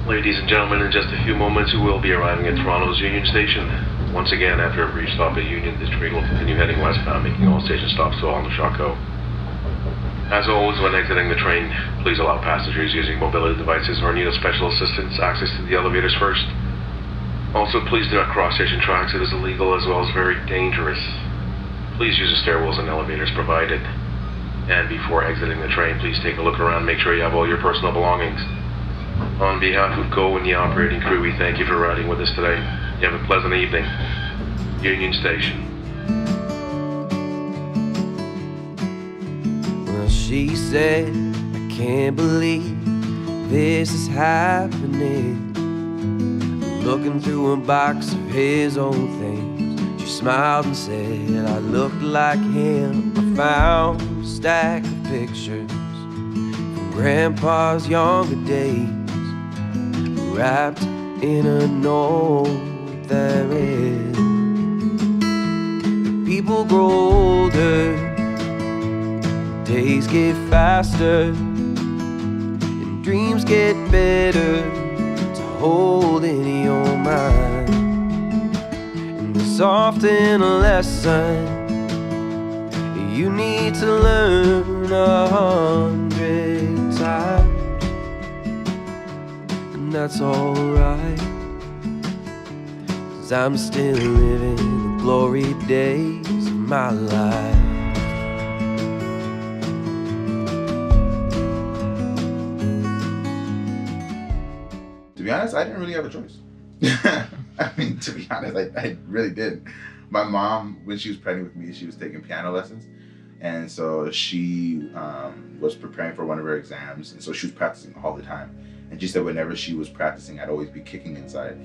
Ladies and gentlemen, in just a few moments, we will be arriving at Toronto's Union Station. Once again, after a brief stop at Union, this train will continue heading westbound, making all station stops along the Shawco. As always, when exiting the train, please allow passengers using mobility devices or need a special assistance access to the elevators first. Also, please do not cross station tracks. It is illegal as well as very dangerous. Please use the stairwells and elevators provided. And before exiting the train, please take a look around, make sure you have all your personal belongings. On behalf of GO and the operating crew, we thank you for riding with us today. You have a pleasant evening. Union Station. Well, she said, I can't believe this is happening. Looking through a box of his old things, she smiled and said, I looked like him. I found a stack of pictures from Grandpa's younger days, wrapped in a note that read, people grow older, days get faster, and dreams get better to hold in your mind. And it's often a lesson you need to learn 100 times, and that's alright, 'cause I'm still living the glory days of my life. To be honest, I didn't really have a choice. I mean, to be honest, I really didn't. My mom, when she was pregnant with me, she was taking piano lessons. And so she was preparing for one of her exams. And so she was practicing all the time. And she said whenever she was practicing, I'd always be kicking inside.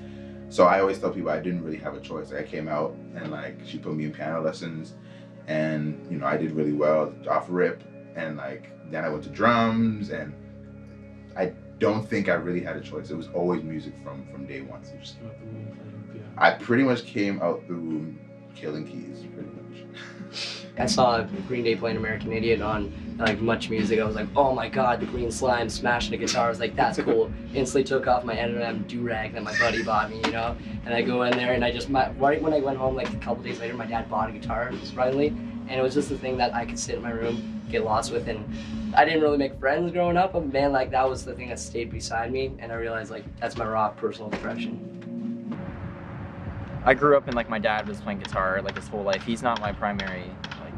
So I always tell people I didn't really have a choice. Like, I came out and like she put me in piano lessons. And, you know, I did really well off rip. And like, then I went to drums. And I don't think I really had a choice. It was always music from day one. So just, I pretty much came out the womb killing keys, pretty much. I saw Green Day playing American Idiot on like Much Music. I was like, oh my god, the green slime smashing a guitar. I was like, that's cool. Instantly took off my N&M do-rag that my buddy bought me, you know? And I go in there and I just, right when I went home, like a couple days later, my dad bought a guitar, surprisingly. And it was just a thing that I could sit in my room, get lost with, and I didn't really make friends growing up, but man, like that was the thing that stayed beside me, and I realized like that's my raw personal expression. I grew up and like my dad was playing guitar like his whole life. He's not my primary like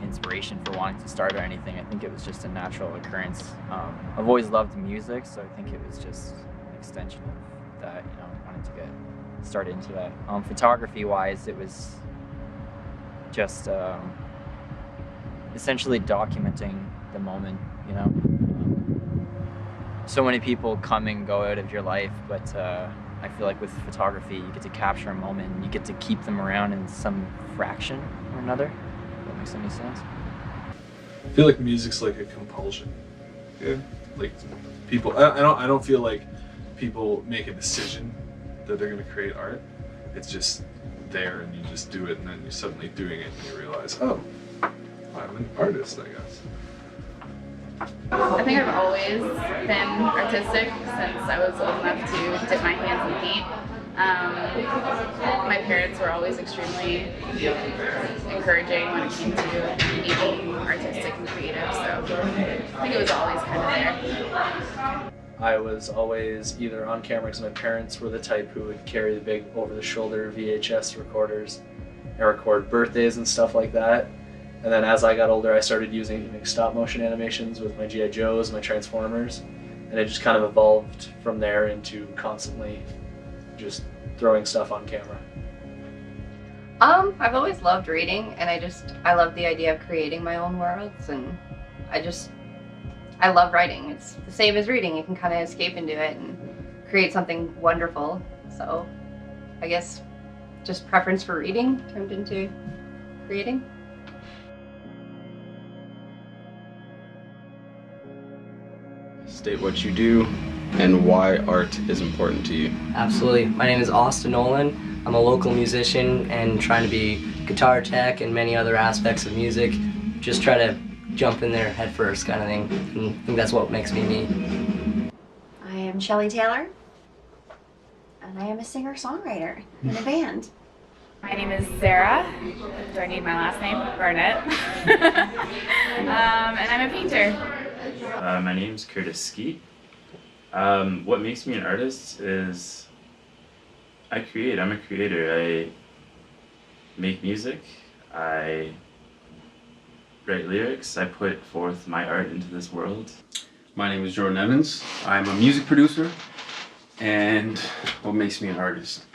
inspiration for wanting to start or anything. I think it was just a natural occurrence. I've always loved music, so I think it was just an extension of that, you know, wanting to get started into that. Photography wise, it was just essentially documenting the moment, you know. So many people come and go out of your life, but I feel like with photography, you get to capture a moment and you get to keep them around in some fraction or another. If that makes any sense. I feel like music's like a compulsion. Yeah. Like people, I don't feel like people make a decision that they're gonna create art. It's just there and you just do it, and then you're suddenly doing it and you realize, oh, I'm an artist, I guess. I think I've always been artistic since I was old enough to dip my hands in paint. My parents were always extremely encouraging when it came to me being artistic and creative, so I think it was always kind of there. I was always either on camera because my parents were the type who would carry the big over-the-shoulder VHS recorders and record birthdays and stuff like that. And then as I got older, I started using stop motion animations with my G.I. Joes, my Transformers, and it just kind of evolved from there into constantly just throwing stuff on camera. I've always loved reading, and I love the idea of creating my own worlds, and I love writing. It's the same as reading. You can kind of escape into it and create something wonderful. So I guess just preference for reading turned into creating. State what you do and why art is important to you. Absolutely. My name is Austin Nolan. I'm a local musician and trying to be guitar tech and many other aspects of music. Just try to jump in there head first kind of thing. And I think that's what makes me me. I am Shellie Taylor. and I am a singer-songwriter in a band. My name is Zara. Do I need my last name? Barnett. And I'm a painter. My name is Curtis Skeet. What makes me an artist is I create. I'm a creator. I make music. I write lyrics. I put forth my art into this world. My name is Jordan Evans. I'm a music producer, and what makes me an artist?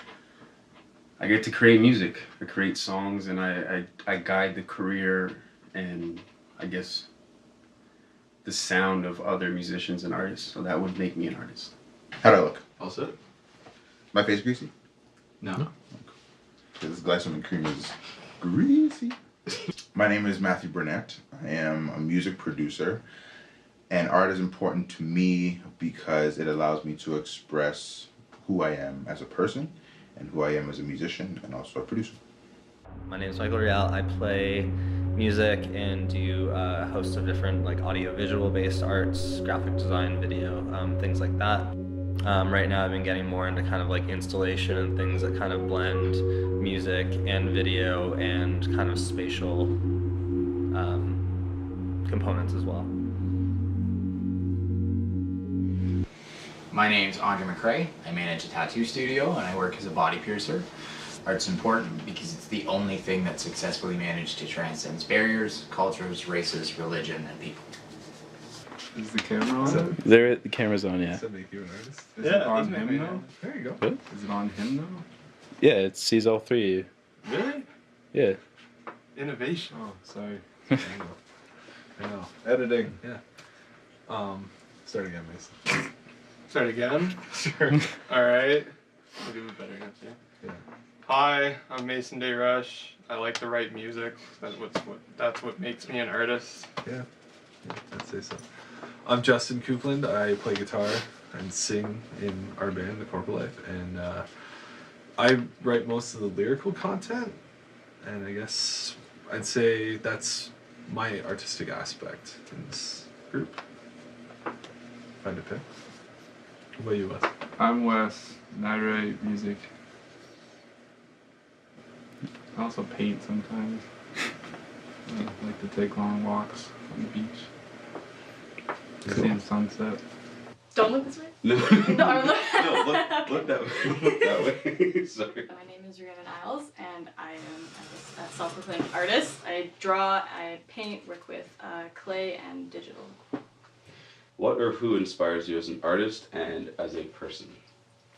I get to create music. I create songs, and I guide the career and I guess the sound of other musicians and artists. So that would make me an artist. How'd I look? All set? My face greasy? No. This glycerin cream is greasy. My name is Matthew Burnett. I am a music producer, and art is important to me because it allows me to express who I am as a person and who I am as a musician and also a producer. My name is Michael Reale. I play music and do a host of different like audio-visual based arts, graphic design, video, things like that. Right now I've been getting more into kind of like installation and things that kind of blend music and video and kind of spatial components as well. My name's Andre McRae. I manage a tattoo studio and I work as a body piercer. Art's important because it's the only thing that successfully managed to transcend barriers, cultures, races, religion, and people. Is the camera on? The camera's on, yeah. Does that make you an artist? Is it on him now? There you go. What? Is it on him now? Yeah, it sees all three of you. Really? Yeah. Innovation. Oh, sorry. I know. Editing. Yeah. Start again, Mason. Start again? Sure. All right. We'll do it better next year. Yeah. Hi, I'm Mason Day Rush. I like to write music. That's what makes me an artist. Yeah, I'd say so. I'm Justin Coupland. I play guitar and sing in our band, The Corporate Life, and I write most of the lyrical content, and I guess I'd say that's my artistic aspect in this group. If I had to pick. What about you, Wes? I'm Wes, and I write music. I also paint sometimes. I like to take long walks on the beach. Cool. Seeing sunset. Don't look this way. No. No, Look that way. Look that way. Sorry. My name is Rhiannon Isles, and I am a self-proclaimed artist. I draw, I paint, work with clay and digital. What or who inspires you as an artist and as a person?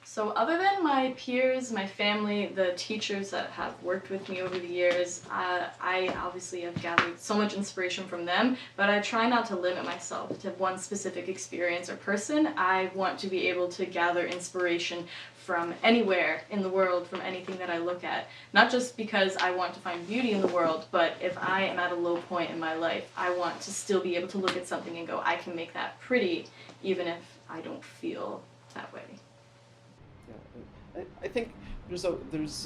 So other than my peers, my family, the teachers that have worked with me over the years, I obviously have gathered so much inspiration from them, but I try not to limit myself to one specific experience or person. I want to be able to gather inspiration from anywhere in the world, from anything that I look at. Not just because I want to find beauty in the world, but if I am at a low point in my life, I want to still be able to look at something and go, I can make that pretty, even if I don't feel that way. I think there's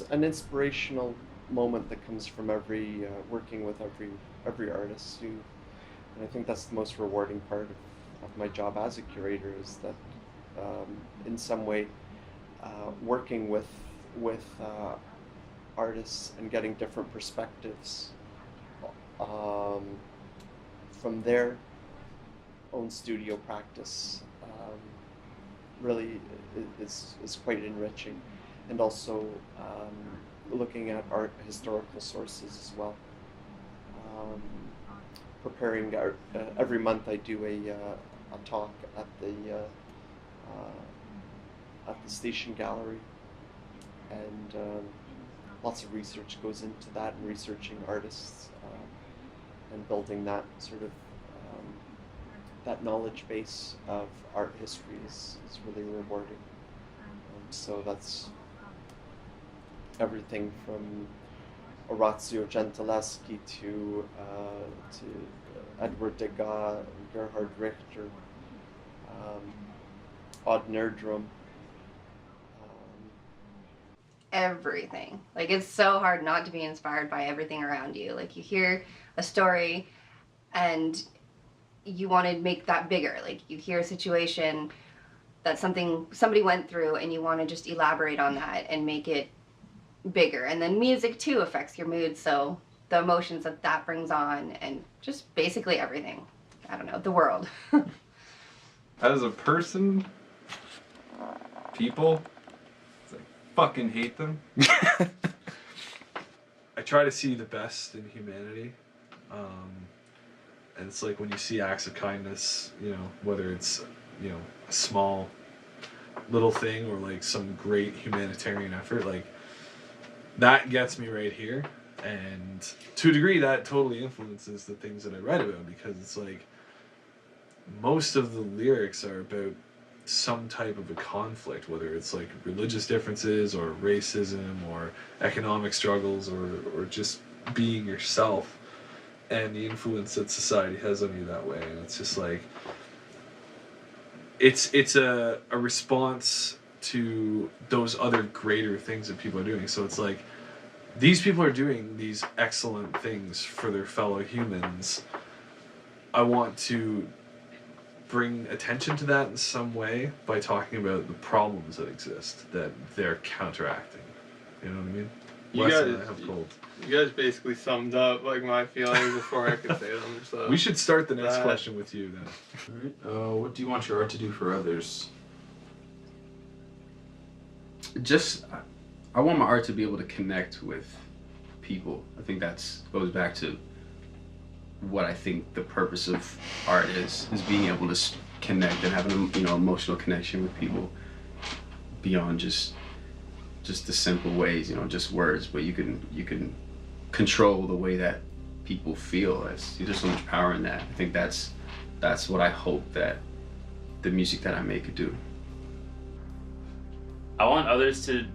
an inspirational moment that comes from every working with every artist, and I think that's the most rewarding part of my job as a curator, is that in some way working with artists and getting different perspectives from their own studio practice really is quite enriching, and also looking at art historical sources as well. Preparing every month, I do a talk at the Station Gallery, and lots of research goes into that, and researching artists and building that sort of that knowledge base of art history is really rewarding. So that's everything from Orazio Gentileschi to Edward Degas, Gerhard Richter, Odd Nerdrum. Everything. Like, it's so hard not to be inspired by everything around you. Like, you hear a story and you want to make that bigger. Like, you hear a situation that's something somebody went through and you want to just elaborate on that and make it bigger. And then music too affects your mood, so the emotions that that brings on, and just basically everything. I don't know, the world. As a person, people, I fucking hate them. I try to see the best in humanity. And it's like when you see acts of kindness, you know, whether it's, you know, a small little thing or like some great humanitarian effort, like that gets me right here. And to a degree that totally influences the things that I write about, because it's like most of the lyrics are about some type of a conflict, whether it's like religious differences or racism or economic struggles or just being yourself, and the influence that society has on you that way. And it's just like it's a response to those other greater things that people are doing. So it's like these people are doing these excellent things for their fellow humans. I want to bring attention to that in some way by talking about the problems that exist that they're counteracting. You know what I mean? You guys basically summed up like my feelings before I could say them. So we should start the next question with you then. All right. What do you want your art to do for others? I want my art to be able to connect with people. I think goes back to what I think the purpose of art is being able to connect and have an emotional connection with people beyond just the simple ways, just words, but you can control the way that people feel. There's so much power in that. I think that's what I hope that the music that I make could do. I want others to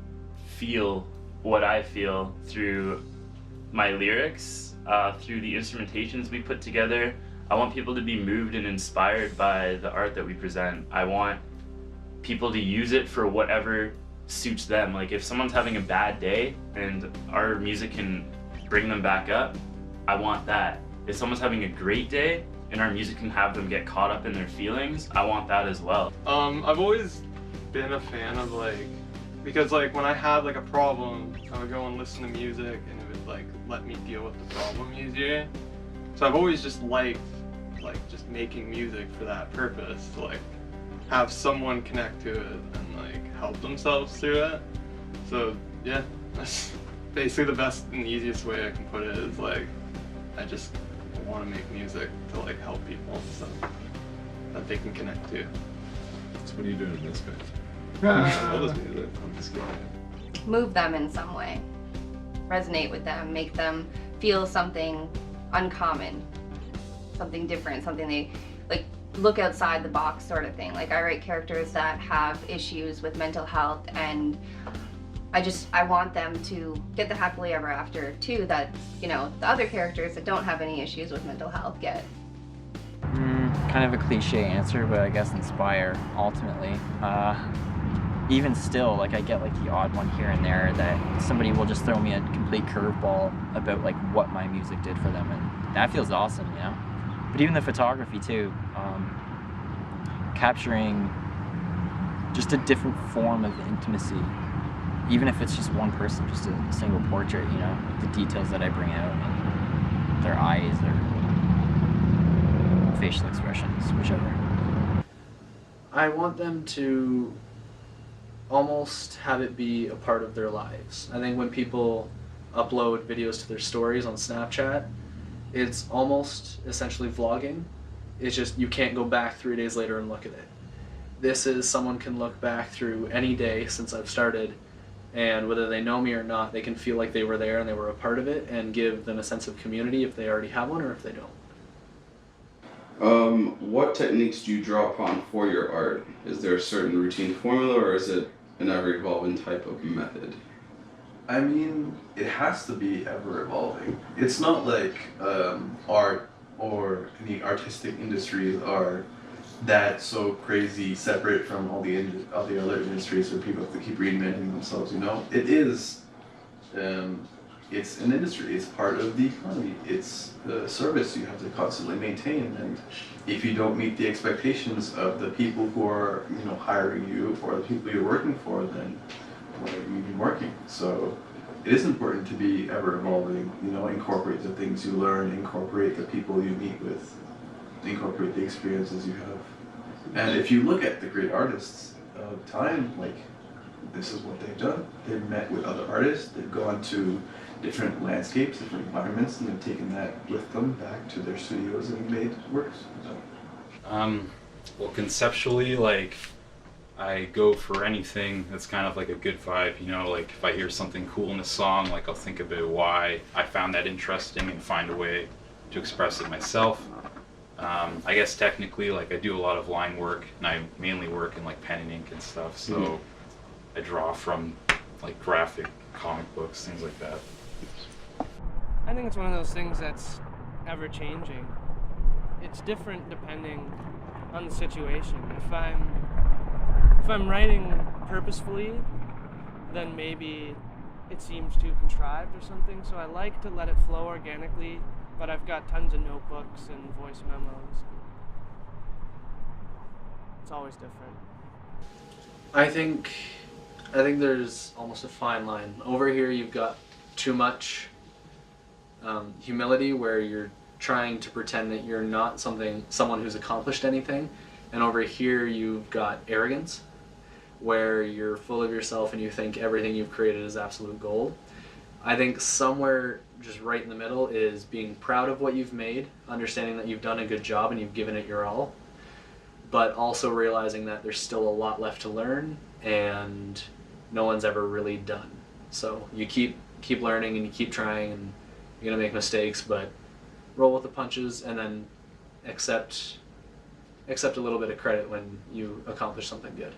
feel what I feel through my lyrics, through the instrumentations we put together. I want people to be moved and inspired by the art that we present. I want people to use it for whatever suits them. Like if someone's having a bad day and our music can bring them back up, I want that. If someone's having a great day and our music can have them get caught up in their feelings, I want that as well. I've always been a fan of because when I had a problem, I would go and listen to music and it would let me deal with the problem easier. So I've always just liked just making music for that purpose, to have someone connect to it and help themselves through it. So yeah, that's basically the best and easiest way I can put it, is I just want to make music to help people so that they can connect to. So what are you doing in this band? I'm just kidding. Move them in some way, resonate with them, make them feel something uncommon, something different, something they look outside the box sort of thing. I write characters that have issues with mental health, and I want them to get the happily ever after too, that the other characters that don't have any issues with mental health get. Kind of a cliche answer, but I guess inspire ultimately. Even still, I get the odd one here and there that somebody will just throw me a complete curveball about what my music did for them, and that feels awesome, But even the photography too, capturing just a different form of intimacy, even if it's just one person, just a single portrait, the details that I bring out, and their eyes, their facial expressions, whichever. I want them to almost have it be a part of their lives. I think when people upload videos to their stories on Snapchat, it's almost essentially vlogging. It's just you can't go back 3 days later and look at it. This is someone can look back through any day since I've started, and whether they know me or not, they can feel like they were there and they were a part of it, and give them a sense of community if they already have one or if they don't. What techniques do you draw upon for your art? Is there a certain routine formula, or is it an ever-evolving type of method? I mean, it has to be ever-evolving. It's not like art or any artistic industries are that so crazy separate from all the other industries where people have to keep reinventing themselves, It is it's an industry, it's part of the economy, it's a service you have to constantly maintain, and if you don't meet the expectations of the people who are, you know, hiring you or the people you're working for, then why are you even working? So it is important to be ever evolving, you know, incorporate the things you learn, incorporate the people you meet with, incorporate the experiences you have. And if you look at the great artists of time, like, this is what they've done. They've met with other artists, they've gone to different landscapes, different environments, and they've taken that with them back to their studios and made works. So. Well, conceptually, like, I go for anything that's kind of like a good vibe, you know, like if I hear something cool in a song, like I'll think about why I found that interesting and find a way to express it myself. I guess technically, like, I do a lot of line work, and I mainly work in like pen and ink and stuff, so I draw from like graphic comic books, things like that. I think it's one of those things that's ever changing. It's different depending on the situation. If I'm writing purposefully, then maybe it seems too contrived or something, so I like to let it flow organically, but I've got tons of notebooks and voice memos. It's always different. I think there's almost a fine line. Over here you've got too much humility, where you're trying to pretend that you're not someone who's accomplished anything, and over here you've got arrogance, where you're full of yourself and you think everything you've created is absolute gold. I think somewhere just right in the middle is being proud of what you've made, understanding that you've done a good job and you've given it your all, but also realizing that there's still a lot left to learn and no one's ever really done. So you keep learning and you keep trying, and you're gonna make mistakes, but roll with the punches and then accept a little bit of credit when you accomplish something good.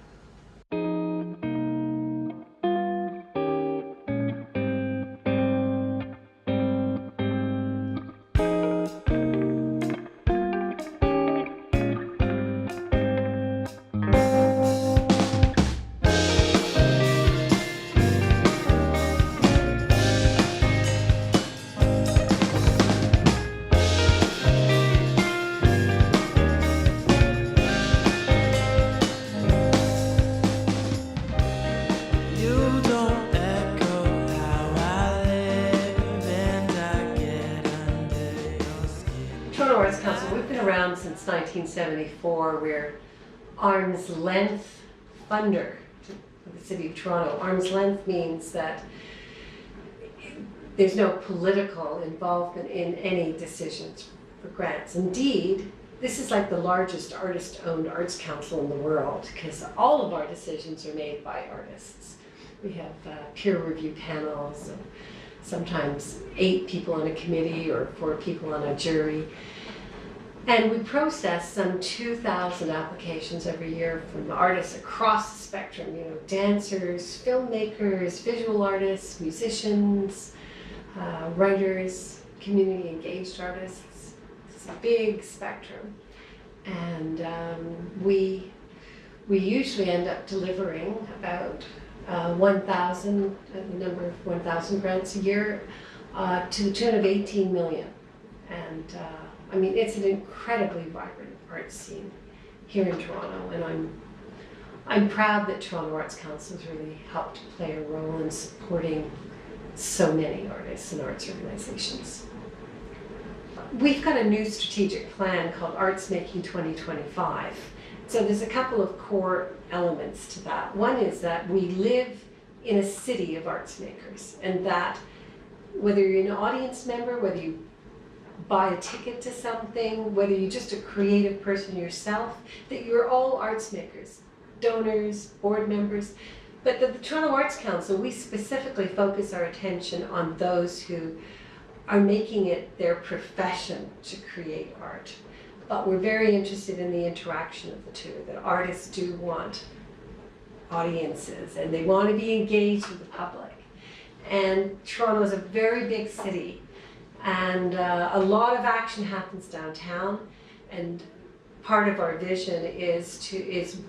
Since 1974, we're arm's length funder of the City of Toronto. Arm's length means that there's no political involvement in any decisions for grants. Indeed, this is like the largest artist-owned arts council in the world, because all of our decisions are made by artists. We have peer review panels, and sometimes 8 people on a committee or 4 people on a jury. And we process some 2,000 applications every year from artists across the spectrum, you know, dancers, filmmakers, visual artists, musicians, writers, community engaged artists. It's a big spectrum. And we usually end up delivering about 1,000, the number of 1,000 grants a year, to the tune of 18 million. And I mean, it's an incredibly vibrant art scene here in Toronto, and I'm proud that Toronto Arts Council has really helped play a role in supporting so many artists and arts organizations. We've got a new strategic plan called Arts Making 2025. So there's a couple of core elements to that. One is that we live in a city of arts makers, and that whether you're an audience member, whether you buy a ticket to something, whether you're just a creative person yourself, that you're all arts makers, donors, board members. But the Toronto Arts Council, we specifically focus our attention on those who are making it their profession to create art. But we're very interested in the interaction of the two, that artists do want audiences and they want to be engaged with the public. And Toronto is a very big city, and a lot of action happens downtown, and part of our vision is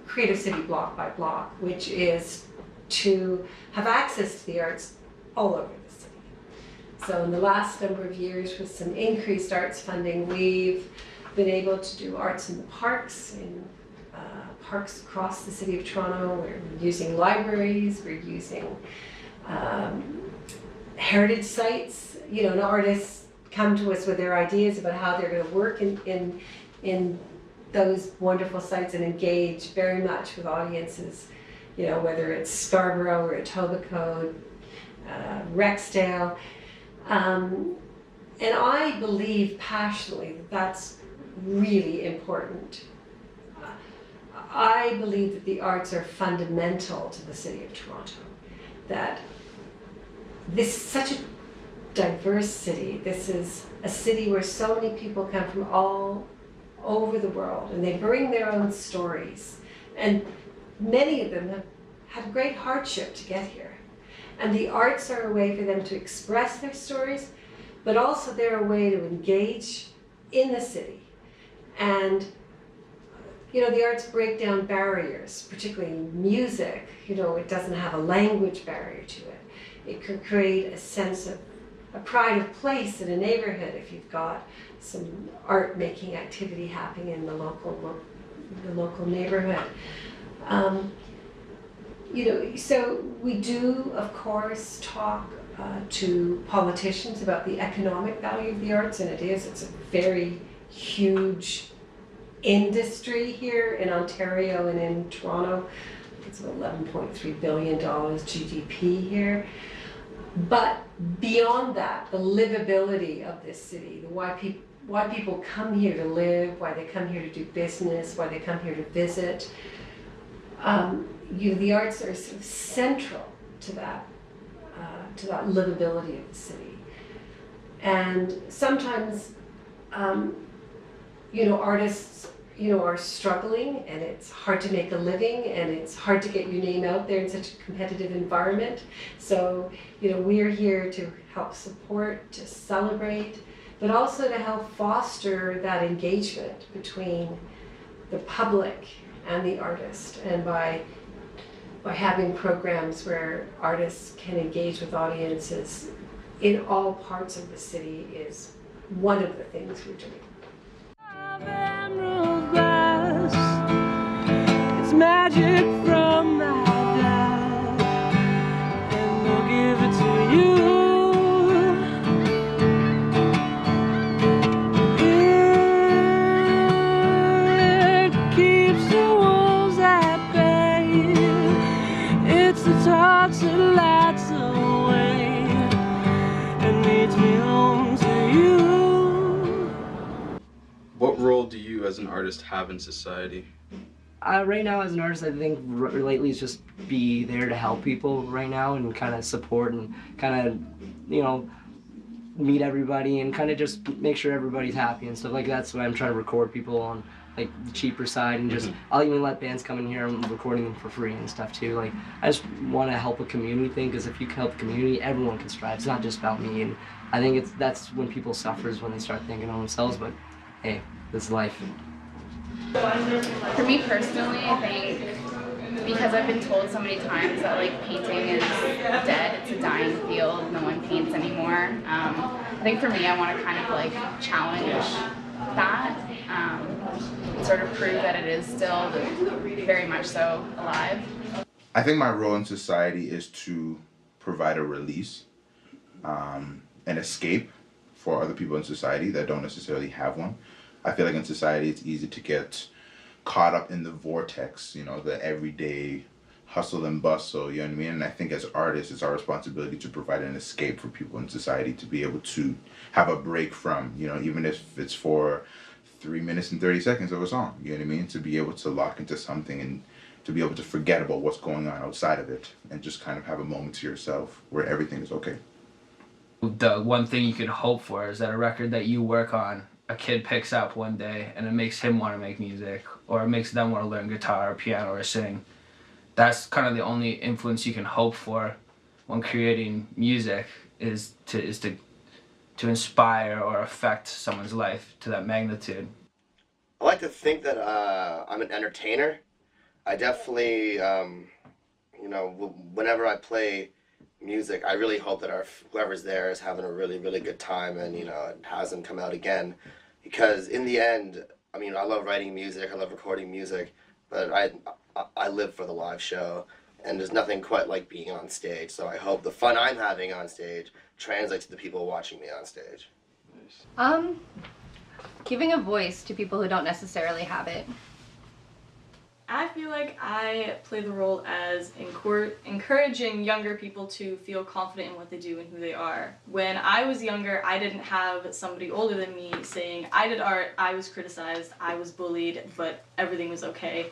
create a city block by block, which is to have access to the arts all over the city. So in the last number of years, with some increased arts funding, we've been able to do arts in the parks, in parks across the city of Toronto. We're using libraries, we're using heritage sites. You know, and artists come to us with their ideas about how they're going to work in those wonderful sites and engage very much with audiences, you know, whether it's Scarborough or Etobicoke, Rexdale. And I believe passionately that that's really important. I believe that the arts are fundamental to the city of Toronto, that this is such a diverse city. This is a city where so many people come from all over the world, and they bring their own stories. And many of them have had great hardship to get here. And the arts are a way for them to express their stories, but also they're a way to engage in the city. And, you know, the arts break down barriers, particularly music. You know, it doesn't have a language barrier to it. It can create a sense of a pride of place in a neighborhood if you've got some art-making activity happening in the local neighborhood. You know, so we do, of course, talk to politicians about the economic value of the arts, and it's a very huge industry here in Ontario and in Toronto. I think it's about $11.3 billion GDP here. But beyond that, the livability of this city, why people come here to live, why they come here to do business, why they come here to visit, the arts are sort of central to that livability of the city. And sometimes, artists, are struggling, and it's hard to make a living, and it's hard to get your name out there in such a competitive environment. So, we're here to help support, to celebrate, but also to help foster that engagement between the public and the artist. And by having programs where artists can engage with audiences in all parts of the city is one of the things we're doing. It's magic from my dad, and we'll give it to you. It keeps the wolves at bay. It's the torch that lights the way and leads me home to you. What role do you as an artist have in society? Right now, as an artist, I think lately is just be there to help people right now and kind of support and kind of, meet everybody and kind of just make sure everybody's happy and stuff like that. So I'm trying to record people on like the cheaper side and just I'll even let bands come in here. I'm recording them for free and stuff too. Like I just want to help a community thing, because if you can help the community, everyone can strive. It's not just about me. And I think that's when people suffer, is when they start thinking of themselves. But hey, this is life. For me personally, I think because I've been told so many times that like painting is dead, it's a dying field, no one paints anymore. I think for me, I want to kind of like challenge that, sort of prove that it is still very much so alive. I think my role in society is to provide a release, an escape for other people in society that don't necessarily have one. I feel like in society it's easy to get caught up in the vortex, the everyday hustle and bustle, you know what I mean? And I think as artists, it's our responsibility to provide an escape for people in society to be able to have a break from, even if it's for 3 minutes and 30 seconds of a song, you know what I mean? To be able to lock into something and to be able to forget about what's going on outside of it and just kind of have a moment to yourself where everything is okay. The one thing you can hope for is that a record that you work on, a kid picks up one day and it makes him want to make music, or it makes them want to learn guitar or piano or sing. That's kind of the only influence you can hope for when creating music, is to inspire or affect someone's life to that magnitude. I like to think that I'm an entertainer. I definitely, whenever I play music, I really hope that whoever's there is having a really, really good time, and it has them come out again, because in the end, I mean, I love writing music, I love recording music, but I live for the live show, and there's nothing quite like being on stage. So I hope the fun I'm having on stage translates to the people watching me on stage. Giving a voice to people who don't necessarily have it. I feel like I play the role as encouraging younger people to feel confident in what they do and who they are. When I was younger, I didn't have somebody older than me saying, I did art, I was criticized, I was bullied, but everything was okay.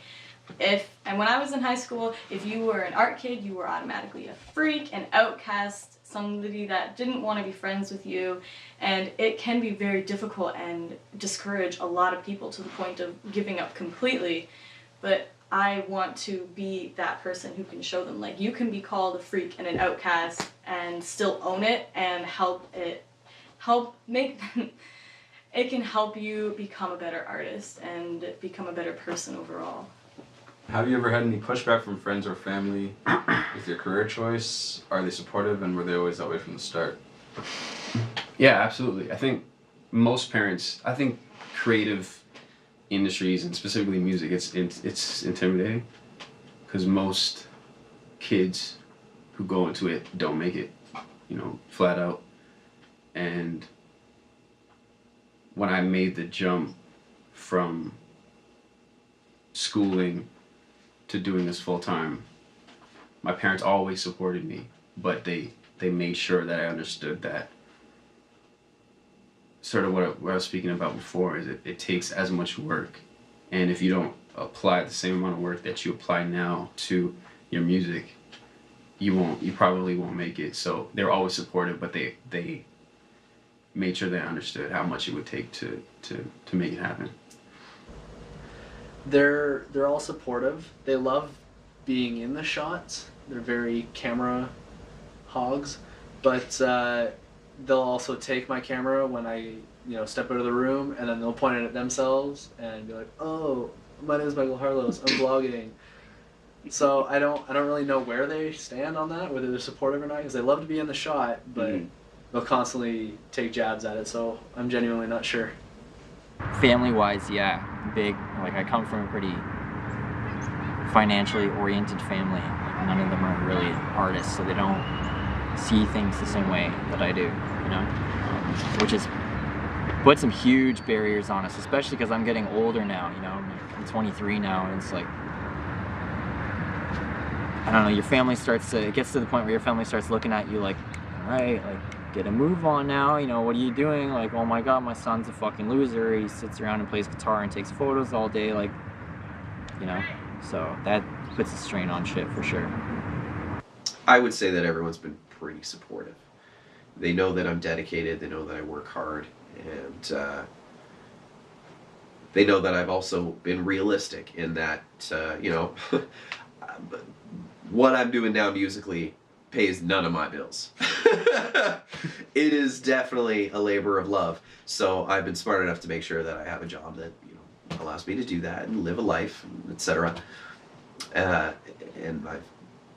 And when I was in high school, if you were an art kid, you were automatically a freak, an outcast, somebody that didn't want to be friends with you, and it can be very difficult and discourage a lot of people to the point of giving up completely. But I want to be that person who can show them, like, you can be called a freak and an outcast and still own it and it can help you become a better artist and become a better person overall. Have you ever had any pushback from friends or family with your career choice? Are they supportive, and were they always that way from the start? Yeah, absolutely. I think most parents, creative industries, and specifically music, it's intimidating, because most kids who go into it don't make it, flat out. And when I made the jump from schooling to doing this full time, my parents always supported me, but they made sure that I understood that sort of what I was speaking about before, is it takes as much work, and if you don't apply the same amount of work that you apply now to your music, you probably won't make it. So they're always supportive, but they made sure they understood how much it would take to make it happen. They're all supportive. They love being in the shots. They're very camera hogs, but they'll also take my camera when I step out of the room, and then they'll point it at themselves and be like, "Oh, my name is Michael Harlos. I'm vlogging." So I don't really know where they stand on that, whether they're supportive or not, because they love to be in the shot, but they'll constantly take jabs at it. So I'm genuinely not sure. Family-wise, yeah, big. Like, I come from a pretty financially oriented family. Like, none of them are really artists, so they don't see things the same way that I do, which has put some huge barriers on us, especially because I'm getting older now. I'm 23 now, and it's like, I don't know, it gets to the point where your family starts looking at you like, all right, like, get a move on now, what are you doing? Like, oh my god, my son's a fucking loser, he sits around and plays guitar and takes photos all day, like, so that puts a strain on shit for sure. I would say that everyone's been pretty supportive. They know that I'm dedicated, they know that I work hard, and they know that I've also been realistic in that, what I'm doing now musically pays none of my bills. It is definitely a labor of love. So I've been smart enough to make sure that I have a job that allows me to do that and live a life, etc. And I've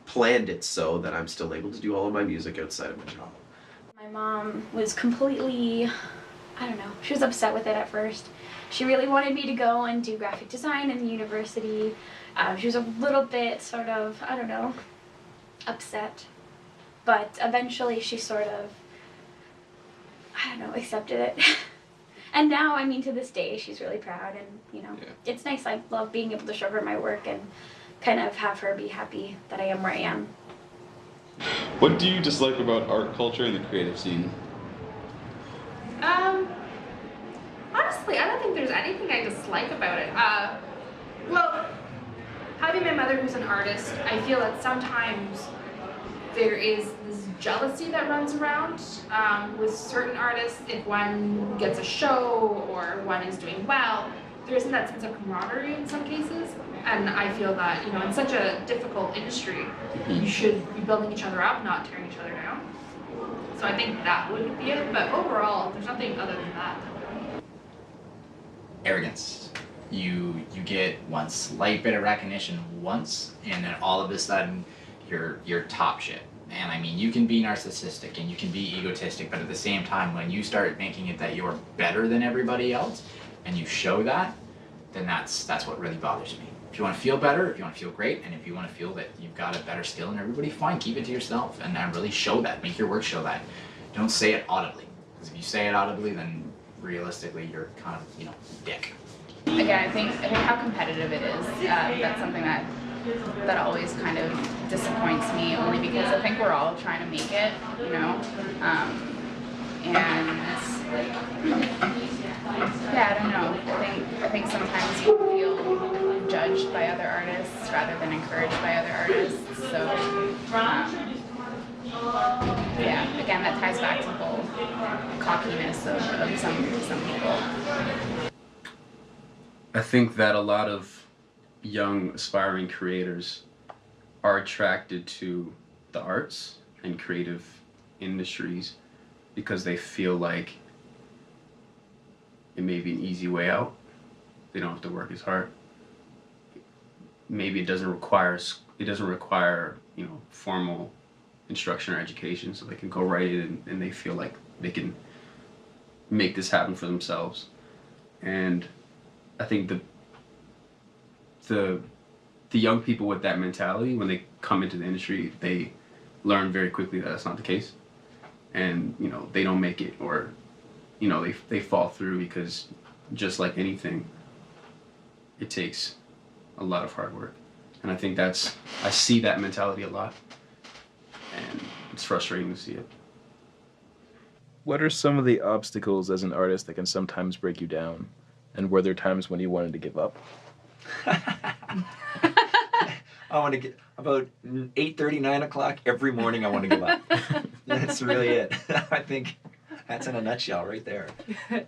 planned it so that I'm still able to do all of my music outside of my job. My mom was completely, she was upset with it at first. She really wanted me to go and do graphic design in the university. She was a little bit sort of, upset. But eventually she sort of, accepted it. And now, to this day, she's really proud, and, it's nice. I love being able to show her my work and kind of have her be happy that I am where I am. What do you dislike about art culture and the creative scene? Honestly, I don't think there's anything I dislike about it. Well, having my mother who's an artist, I feel that sometimes there is this jealousy that runs around with certain artists. If one gets a show or one is doing well, there isn't that sense of camaraderie in some cases. And I feel that, in such a difficult industry, you should be building each other up, not tearing each other down. So I think that would be it, but overall, there's nothing other than that. Arrogance. You get one slight bit of recognition once, and then all of a sudden, you're top shit. And I mean, you can be narcissistic and you can be egotistic, but at the same time, when you start making it that you're better than everybody else and you show that, then that's what really bothers me. If you want to feel better, if you want to feel great, and if you want to feel that you've got a better skill than everybody, fine, keep it to yourself and really show that. Make your work show that. Don't say it audibly, because if you say it audibly, then realistically you're kind of, you know, dick. Again, I think how competitive it is. That's something that always kind of disappoints me, only because I think we're all trying to make it, you know. And yeah, I don't know. I think sometimes you feel judged by other artists rather than encouraged by other artists. So yeah, again, that ties back to the whole cockiness of some people. I think that a lot of young aspiring creators are attracted to the arts and creative industries because they feel like it may be an easy way out. They don't have to work as hard. Maybe it doesn't require you know, formal instruction or education, so they can go write it and they feel like they can make this happen for themselves. And I think the young people with that mentality, when they come into the industry, they learn very quickly that that's not the case, and you know, they don't make it, or you know, they fall through, because just like anything, it takes a lot of hard work. And I think I see that mentality a lot, and it's frustrating to see it. What are some of the obstacles as an artist that can sometimes break you down? And were there times when you wanted to give up? I want to get about 8:30, 9 o'clock every morning. I want to give up. That's really it. I think that's in a nutshell right there.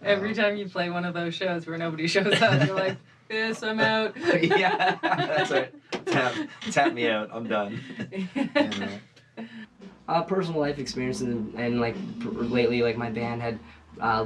Every time you play one of those shows where nobody shows up, you're like, "Yes, I'm out." Yeah, that's right. Tap me out. I'm done. Personal life experiences and like lately, like my band had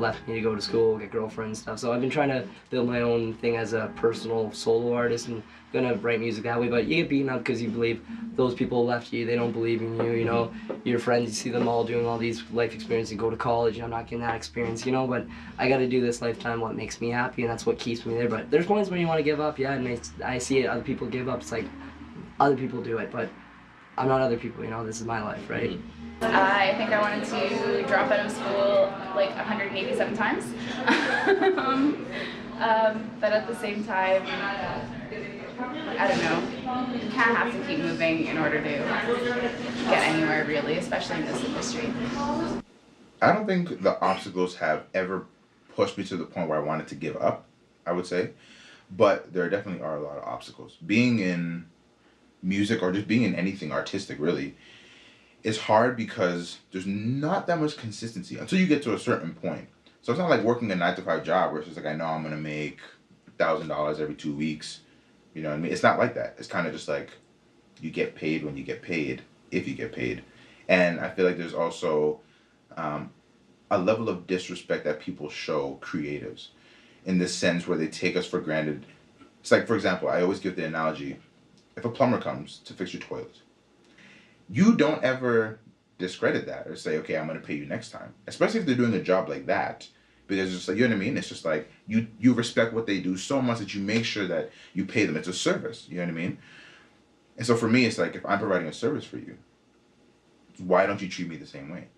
left me to go to school, get girlfriends, stuff. So I've been trying to build my own thing as a personal solo artist and gonna write music that way. But you get beaten up because you believe those people left you. They don't believe in you. You know, your friends, you see them all doing all these life experiences. You go to college, and I'm not getting that experience. You know, but I got to do this lifetime. What makes me happy, and that's what keeps me there. But there's points when you want to give up. Yeah, and I see it. Other people give up. It's like other people do it, but I'm not other people. You know, this is my life, right? I think I wanted to drop out of school like 187 times. But at the same time, I don't know, you kind of have to keep moving in order to get anywhere, really, especially in this industry. I don't think the obstacles have ever pushed me to the point where I wanted to give up, I would say. But there definitely are a lot of obstacles. Being in music, or just being in anything artistic, really, it's hard because there's not that much consistency until you get to a certain point. So it's not like working a 9-to-5 job where it's just like, I know I'm gonna make $1,000 every 2 weeks. You know what I mean? It's not like that. It's kind of just like you get paid when you get paid, if you get paid. And I feel like there's also a level of disrespect that people show creatives, in the sense where they take us for granted. It's like, for example, I always give the analogy, if a plumber comes to fix your toilet, you don't ever discredit that or say, okay, I'm going to pay you next time. Especially if they're doing a job like that. Because it's like, you know what I mean? It's just like, you respect what they do so much that you make sure that you pay them. It's a service, you know what I mean? And so for me, it's like, if I'm providing a service for you, why don't you treat me the same way?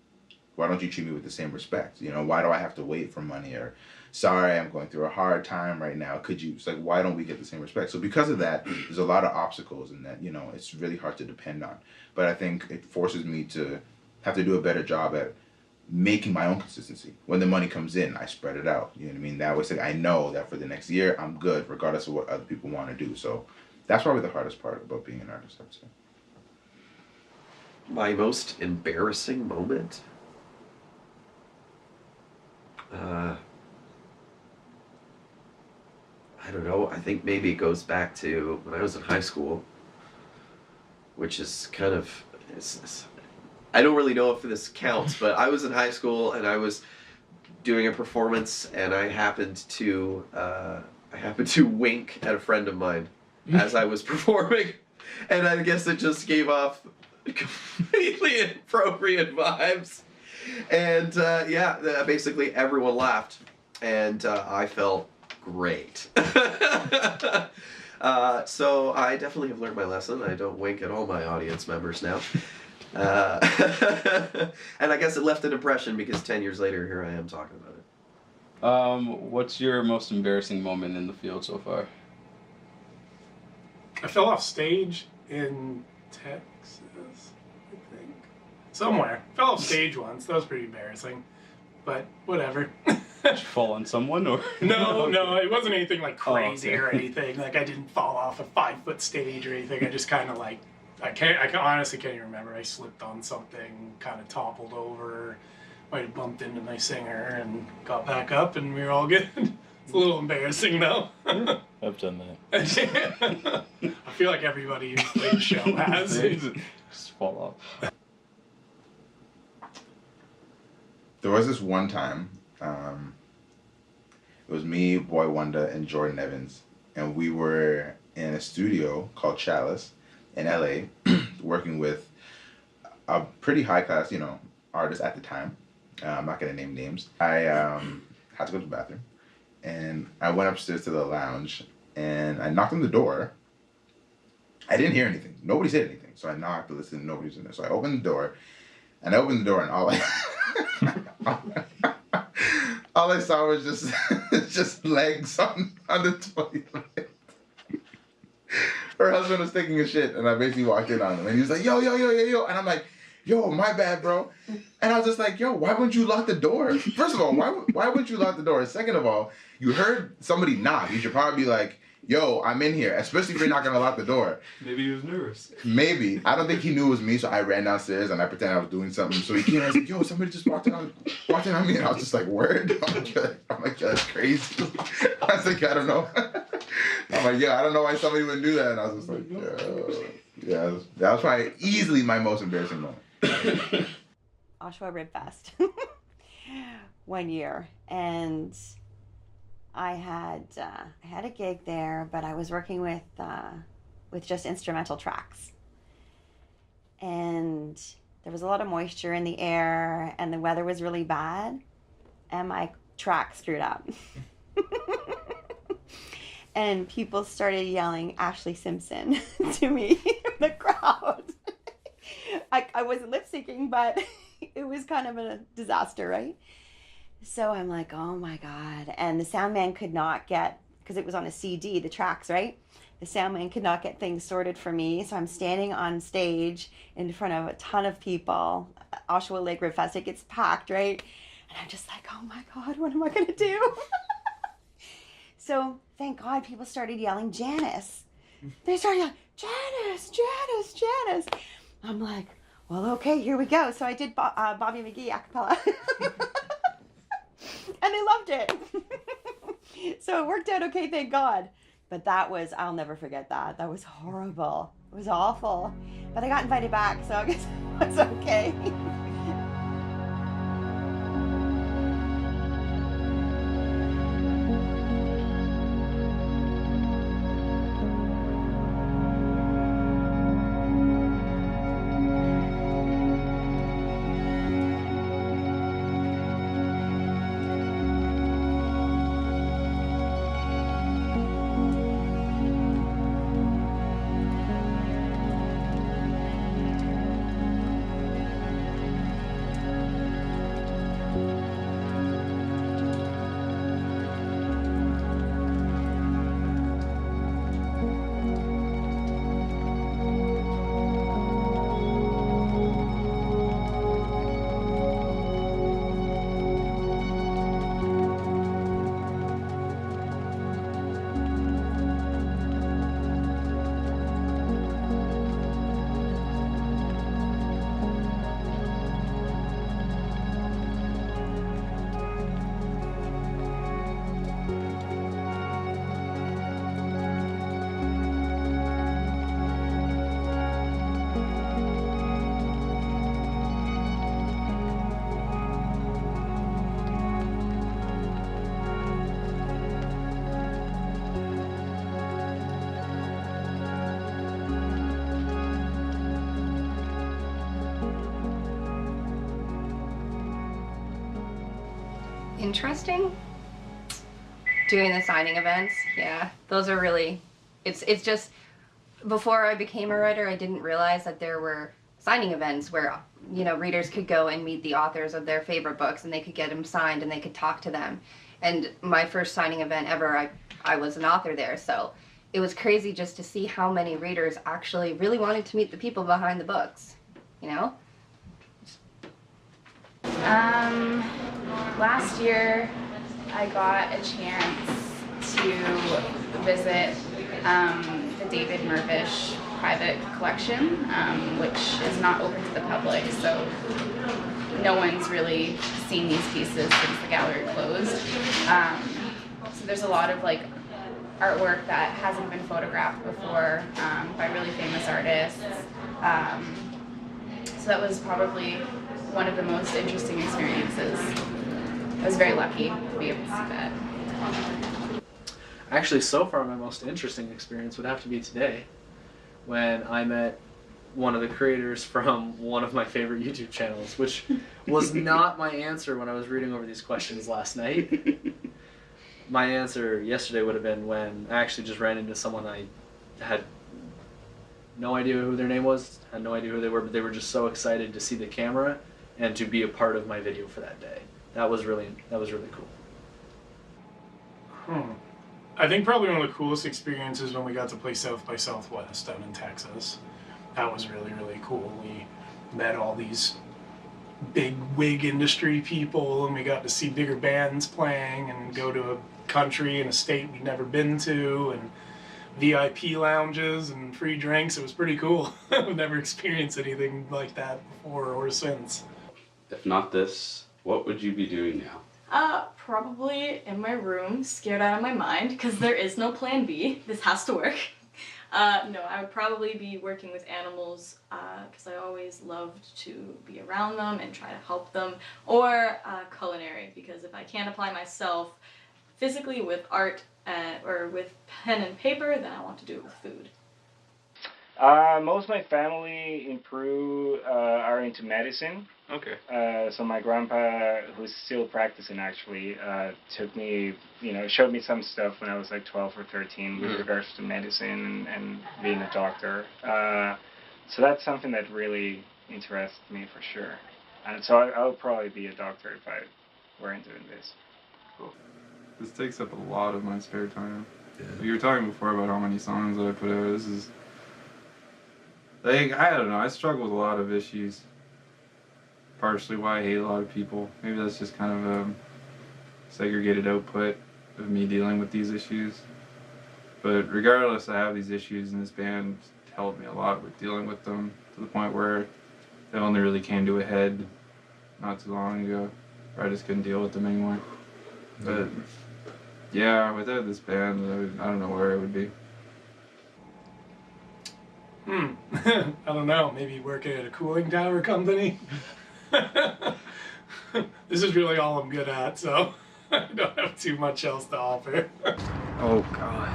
Why don't you treat me with the same respect? You know, why do I have to wait for money? Or, sorry, I'm going through a hard time right now. Could you, it's like, why don't we get the same respect? So because of that, there's a lot of obstacles in that, you know, it's really hard to depend on. But I think it forces me to have to do a better job at making my own consistency. When the money comes in, I spread it out. You know what I mean? That way, I know that for the next year, I'm good, regardless of what other people want to do. So that's probably the hardest part about being an artist, I would say. My most embarrassing moment? I don't know. I think maybe it goes back to when I was in high school, which is kind of, I don't really know if this counts, but I was in high school and I was doing a performance and I happened to wink at a friend of mine as I was performing, and I guess it just gave off completely inappropriate vibes. And basically everyone laughed, and I felt great. So I definitely have learned my lesson. I don't wink at all my audience members now. And I guess it left an impression because 10 years later, here I am talking about it. What's your most embarrassing moment in the field so far? I fell off stage in Texas, I think. Somewhere. Fell off stage once. That was pretty embarrassing. But whatever. Did you fall on someone or? No, it wasn't anything like crazy okay. or anything. Like I didn't fall off a 5-foot stage or anything. I just kind of like, I honestly can't even remember. I slipped on something, kind of toppled over, might have bumped into my singer and got back up and we were all good. It's a little embarrassing though. I've done that. I feel like everybody who's played the show has. Just fall off. There was this one time, it was me, Boy Wonder, and Jordan Evans, and we were in a studio called Chalice in LA, working with a pretty high class, artist at the time. I'm not gonna name names. I had to go to the bathroom, and I went upstairs to the lounge, and I knocked on the door. I didn't hear anything. Nobody said anything, so I knocked to listen. Nobody was in there, so I opened the door, and all I saw was just legs on the toilet. Her husband was taking a shit, and I basically walked in on him, and he was like, yo, and I'm like, yo, my bad, bro. And I was just like, yo, why wouldn't you lock the door? First of all, why wouldn't you lock the door? Second of all, you heard somebody knock. You should probably be like, yo, I'm in here, especially if you're not gonna lock the door. Maybe he was nervous. Maybe. I don't think he knew it was me, so I ran downstairs and I pretended I was doing something. So he came and I was like, yo, somebody just walked in on me, and I was just like, word? I'm like, yo, that's crazy. I was like, I don't know. I'm like, yeah, I don't know why somebody would do that. And I was just like, yeah, that was probably easily my most embarrassing moment. Oshawa Rib Fest one year, and I had a gig there, but I was working with just instrumental tracks, and there was a lot of moisture in the air, and the weather was really bad, and my track screwed up. And people started yelling Ashley Simpson to me in the crowd. I wasn't lip syncing, but it was kind of a disaster, right? So I'm like, oh my God. And the sound man could not get, because it was on a CD, the tracks, right? The sound man could not get things sorted for me. So I'm standing on stage in front of a ton of people. Oshawa Lake Rib Fest, it gets packed, right? And I'm just like, oh my God, what am I going to do? So thank God people started yelling Janice. They started yelling, Janice, Janice, Janice. I'm like, well, okay, here we go. So I did Bobby McGee a cappella. And they loved it. So it worked out okay, thank God. But I'll never forget that. That was horrible. It was awful. But I got invited back, so I guess it's okay. interesting? Doing the signing events, yeah. Those are really, it's just, before I became a writer, I didn't realize that there were signing events where, you know, readers could go and meet the authors of their favorite books and they could get them signed and they could talk to them. And my first signing event ever, I was an author there, so it was crazy just to see how many readers actually really wanted to meet the people behind the books, you know? Last year I got a chance to visit the David Mirvish private collection, which is not open to the public, so no one's really seen these pieces since the gallery closed. So there's a lot of like artwork that hasn't been photographed before by really famous artists. So that was probably one of the most interesting experiences. I was very lucky to be able to see that. Actually, so far my most interesting experience would have to be today, when I met one of the creators from one of my favorite YouTube channels, which was not my answer when I was reading over these questions last night. My answer yesterday would have been when I actually just ran into someone I had no idea who their name was, had no idea who they were, but they were just so excited to see the camera and to be a part of my video for that day. That was really cool. I think probably one of the coolest experiences when we got to play South by Southwest down in Texas. That was really, really cool. We met all these big wig industry people and we got to see bigger bands playing and go to a country and a state we'd never been to and VIP lounges and free drinks. It was pretty cool. I've never experienced anything like that before or since. If not this, what would you be doing now? Probably in my room, scared out of my mind, because there is no plan B. This has to work. No, I would probably be working with animals, because I always loved to be around them and try to help them, or culinary, because if I can't apply myself physically with art or with pen and paper, then I want to do it with food. Most of my family in Peru are into medicine. Okay. So my grandpa, who's still practicing actually, took me, showed me some stuff when I was like 12 or 13 with regards to medicine and being a doctor. So that's something that really interests me for sure. And so I would probably be a doctor if I weren't doing this. Cool. This takes up a lot of my spare time. Yeah. You were talking before about how many songs that I put out. This is... like, I don't know, I struggle with a lot of issues. Partially why I hate a lot of people. Maybe that's just kind of a segregated output of me dealing with these issues. But regardless, I have these issues, and this band helped me a lot with dealing with them, to the point where they only really came to a head not too long ago, where I just couldn't deal with them anymore. But yeah, without this band, I don't know where I would be. I don't know, maybe working at a cooling tower company? This is really all I'm good at, so I don't have too much else to offer. Oh God,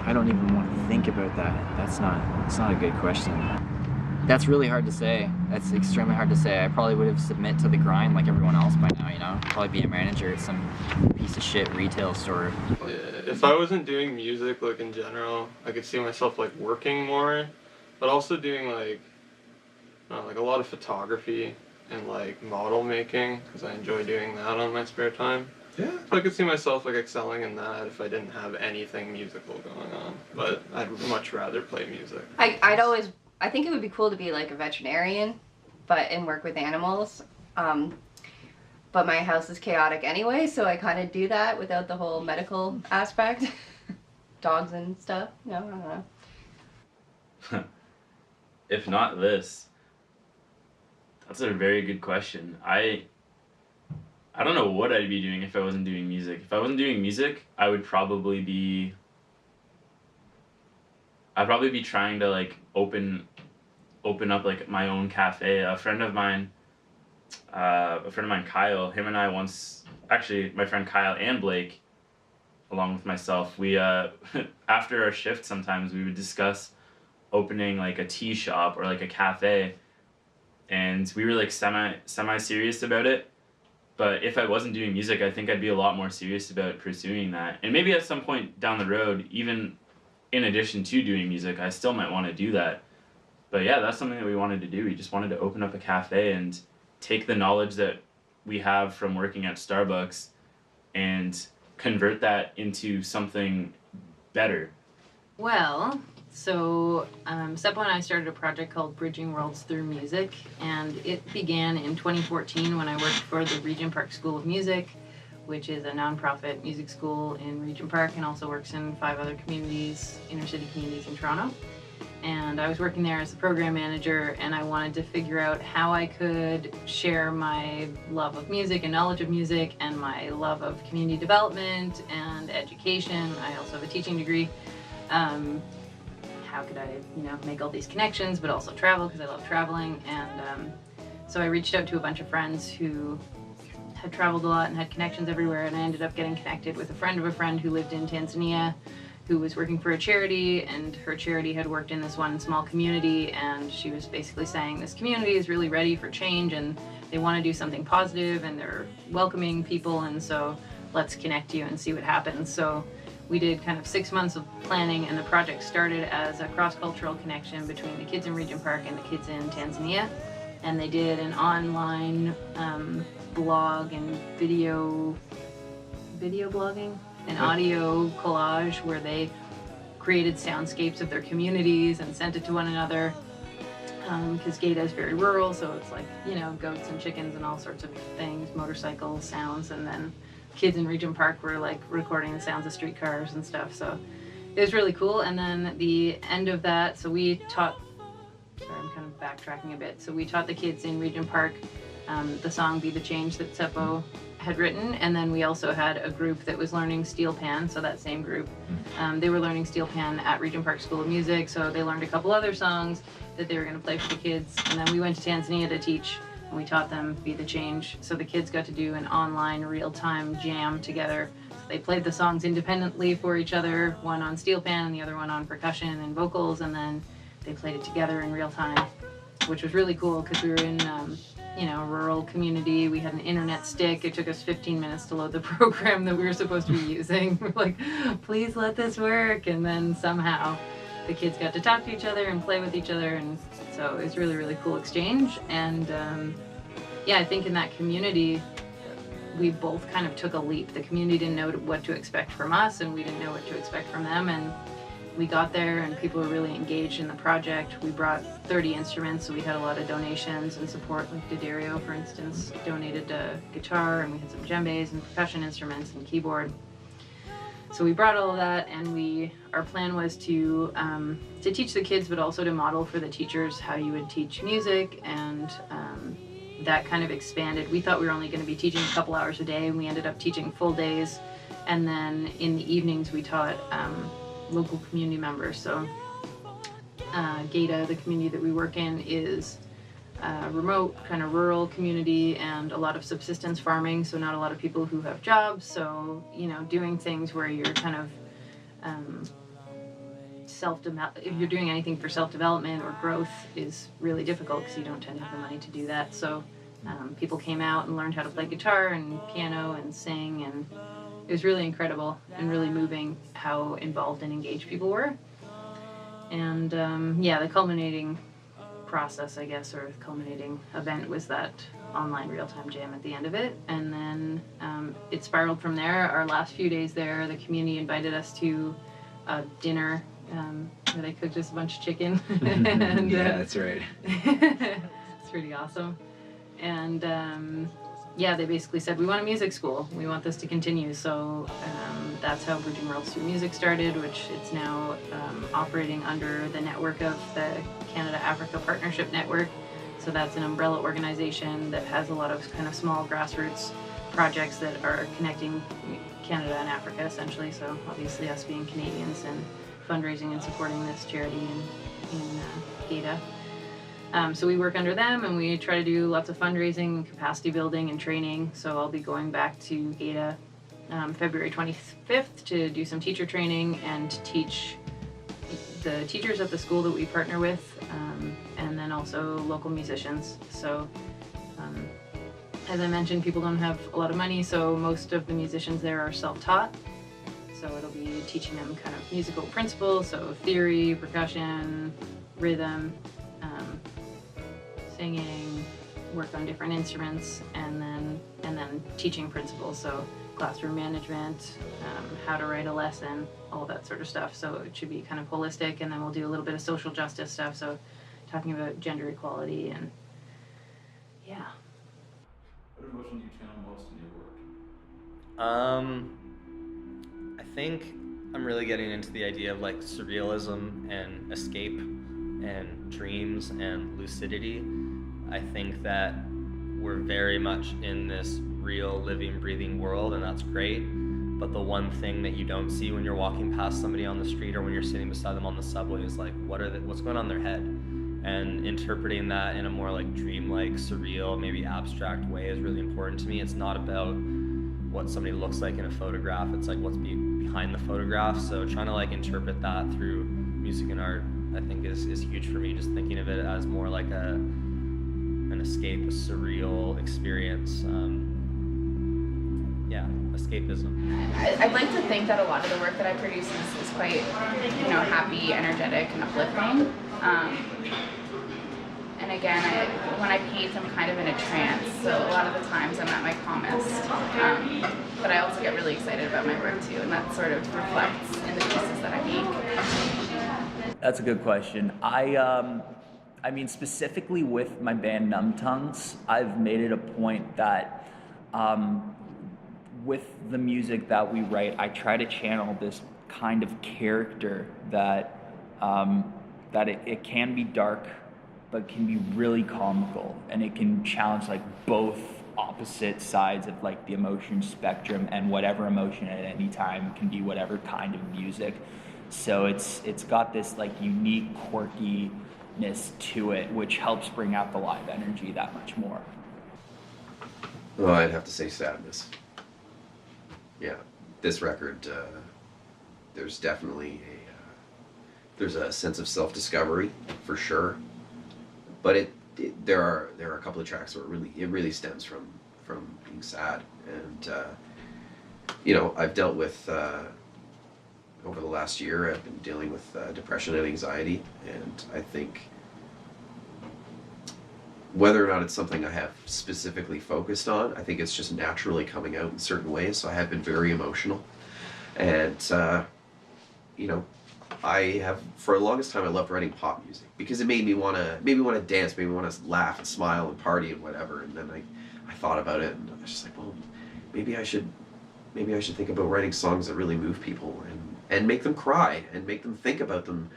I don't even want to think about that. That's not a good question. That's really hard to say. That's extremely hard to say. I probably would have submit to the grind like everyone else by now, Probably be a manager at some piece of shit retail store. If I wasn't doing music, like in general, I could see myself like working more, but also doing like a lot of photography and like model making, because I enjoy doing that on my spare time. Yeah. So I could see myself like excelling in that if I didn't have anything musical going on, but I'd much rather play music. I think it would be cool to be like a veterinarian, and work with animals. But my house is chaotic anyway, so I kind of do that without the whole medical aspect. Dogs and stuff. No, I don't know. If not this, that's a very good question. I don't know what I'd be doing if I wasn't doing music. If I wasn't doing music, I'd probably be trying to like open up like my own cafe. A friend of mine, Kyle, him and I once, actually my friend Kyle and Blake, along with myself, we after our shift sometimes we would discuss opening like a tea shop or like a cafe, and we were like semi serious about it, But if I wasn't doing music, I think I'd be a lot more serious about pursuing that. And maybe at some point down the road, even in addition to doing music, I still might want to do that. But yeah, that's something that we wanted to do. We just wanted to open up a cafe and take the knowledge that we have from working at Starbucks and convert that into something better. Well, so Seppo and I started a project called Bridging Worlds Through Music, and it began in 2014 when I worked for the Regent Park School of Music, which is a nonprofit music school in Regent Park and also works in 5 other communities, inner city communities in Toronto. And I was working there as the program manager, and I wanted to figure out how I could share my love of music and knowledge of music and my love of community development and education. I also have a teaching degree. How could I, make all these connections, but also travel, because I love traveling. And so I reached out to a bunch of friends who had traveled a lot and had connections everywhere, and I ended up getting connected with a friend of a friend who lived in Tanzania, who was working for a charity, and her charity had worked in this one small community, and she was basically saying this community is really ready for change and they want to do something positive and they're welcoming people, and so let's connect you and see what happens. So we did kind of 6 months of planning, and the project started as a cross-cultural connection between the kids in Regent Park and the kids in Tanzania, and they did an online blog and video blogging, an audio collage where they created soundscapes of their communities and sent it to one another, because Gaeta is very rural, so it's like, goats and chickens and all sorts of things, motorcycles, sounds, and then kids in Regent Park were like recording the sounds of streetcars and stuff, so it was really cool. And then the end of that, so we taught, sorry, I'm kind of backtracking a bit, so we taught the kids in Regent Park the song Be the Change that Seppo had written, and then we also had a group that was learning steel pan, so that same group, they were learning steel pan at Regent Park School of Music, so they learned a couple other songs that they were going to play for the kids, and then we went to Tanzania to teach, and we taught them Be the Change, so the kids got to do an online real-time jam together. So they played the songs independently for each other, one on steel pan and the other one on percussion and vocals, and then they played it together in real time, which was really cool because we were in a rural community. We had an internet stick. It took us 15 minutes to load the program that we were supposed to be using. We're like, please let this work. And then somehow the kids got to talk to each other and play with each other. And so it was really, really cool exchange. And I think in that community, we both kind of took a leap. The community didn't know what to expect from us, and we didn't know what to expect from them. And we got there and people were really engaged in the project. We brought 30 instruments, so we had a lot of donations and support. Like Didario, for instance, donated a guitar, and we had some djembes and percussion instruments and keyboard. So we brought all of that, and our plan was to teach the kids, but also to model for the teachers how you would teach music, and that kind of expanded. We thought we were only going to be teaching a couple hours a day, and we ended up teaching full days, and then in the evenings we taught local community members. So Gaeta, the community that we work in, is a remote, kind of rural community, and a lot of subsistence farming, so not a lot of people who have jobs. So, doing things where you're kind of if you're doing anything for self-development or growth is really difficult because you don't tend to have the money to do that. So people came out and learned how to play guitar and piano and sing, and it was really incredible and really moving how involved and engaged people were. And the culminating process, I guess, or culminating event was that online real-time jam at the end of it. And then it spiraled from there. Our last few days there, the community invited us to a dinner where they cooked us a bunch of chicken. And, yeah, that's right. It's pretty awesome. And they basically said, we want a music school. We want this to continue. So that's how Bridging Worlds Through Music started, which it's now operating under the network of the Canada-Africa Partnership Network. So that's an umbrella organization that has a lot of kind of small grassroots projects that are connecting Canada and Africa, essentially. So obviously us being Canadians and fundraising and supporting this charity in Gaeta. So we work under them, and we try to do lots of fundraising, capacity building, and training. So I'll be going back to Gaeta February 25th to do some teacher training and teach the teachers at the school that we partner with, and then also local musicians. So As I mentioned, people don't have a lot of money, so most of the musicians there are self-taught. So it'll be teaching them kind of musical principles, so theory, percussion, rhythm, singing, work on different instruments, and then teaching principles, so classroom management, how to write a lesson, all that sort of stuff. So it should be kind of holistic, and then we'll do a little bit of social justice stuff, so talking about gender equality and yeah. What emotion do you channel most in your work? I think I'm really getting into the idea of like surrealism and escape and dreams and lucidity. I think that we're very much in this real, living, breathing world, and that's great. But the one thing that you don't see when you're walking past somebody on the street or when you're sitting beside them on the subway is like, what's going on in their head? And interpreting that in a more like dreamlike, surreal, maybe abstract way is really important to me. It's not about what somebody looks like in a photograph. It's like what's behind the photograph. So trying to like interpret that through music and art, I think is huge for me. Just thinking of it as more like an escape, a surreal experience. Yeah, escapism. I'd like to think that a lot of the work that I produce is quite, happy, energetic, and uplifting. And again, when I paint, I'm kind of in a trance, so a lot of the times I'm at my calmest. But I also get really excited about my work too, and that sort of reflects in the pieces that I make. That's a good question. I mean, specifically with my band Numb Tongues, I've made it a point that with the music that we write, I try to channel this kind of character that it can be dark, but can be really comical, and it can challenge like both opposite sides of like the emotion spectrum, and whatever emotion at any time can be whatever kind of music. So it's got this like unique quirkiness to it, which helps bring out the live energy that much more. Well, I'd have to say sadness. Yeah, this record, there's definitely there's a sense of self-discovery for sure, but there are a couple of tracks where it really stems from being sad, and I've dealt with over the last year, I've been dealing with depression and anxiety, and I think whether or not it's something I have specifically focused on, I think it's just naturally coming out in certain ways. So I have been very emotional, and I have for the longest time I loved writing pop music because it made me want to dance, made me want to laugh and smile and party and whatever. And then I thought about it, and I was just like, well, maybe I should think about writing songs that really move people and make them cry and make them think about them,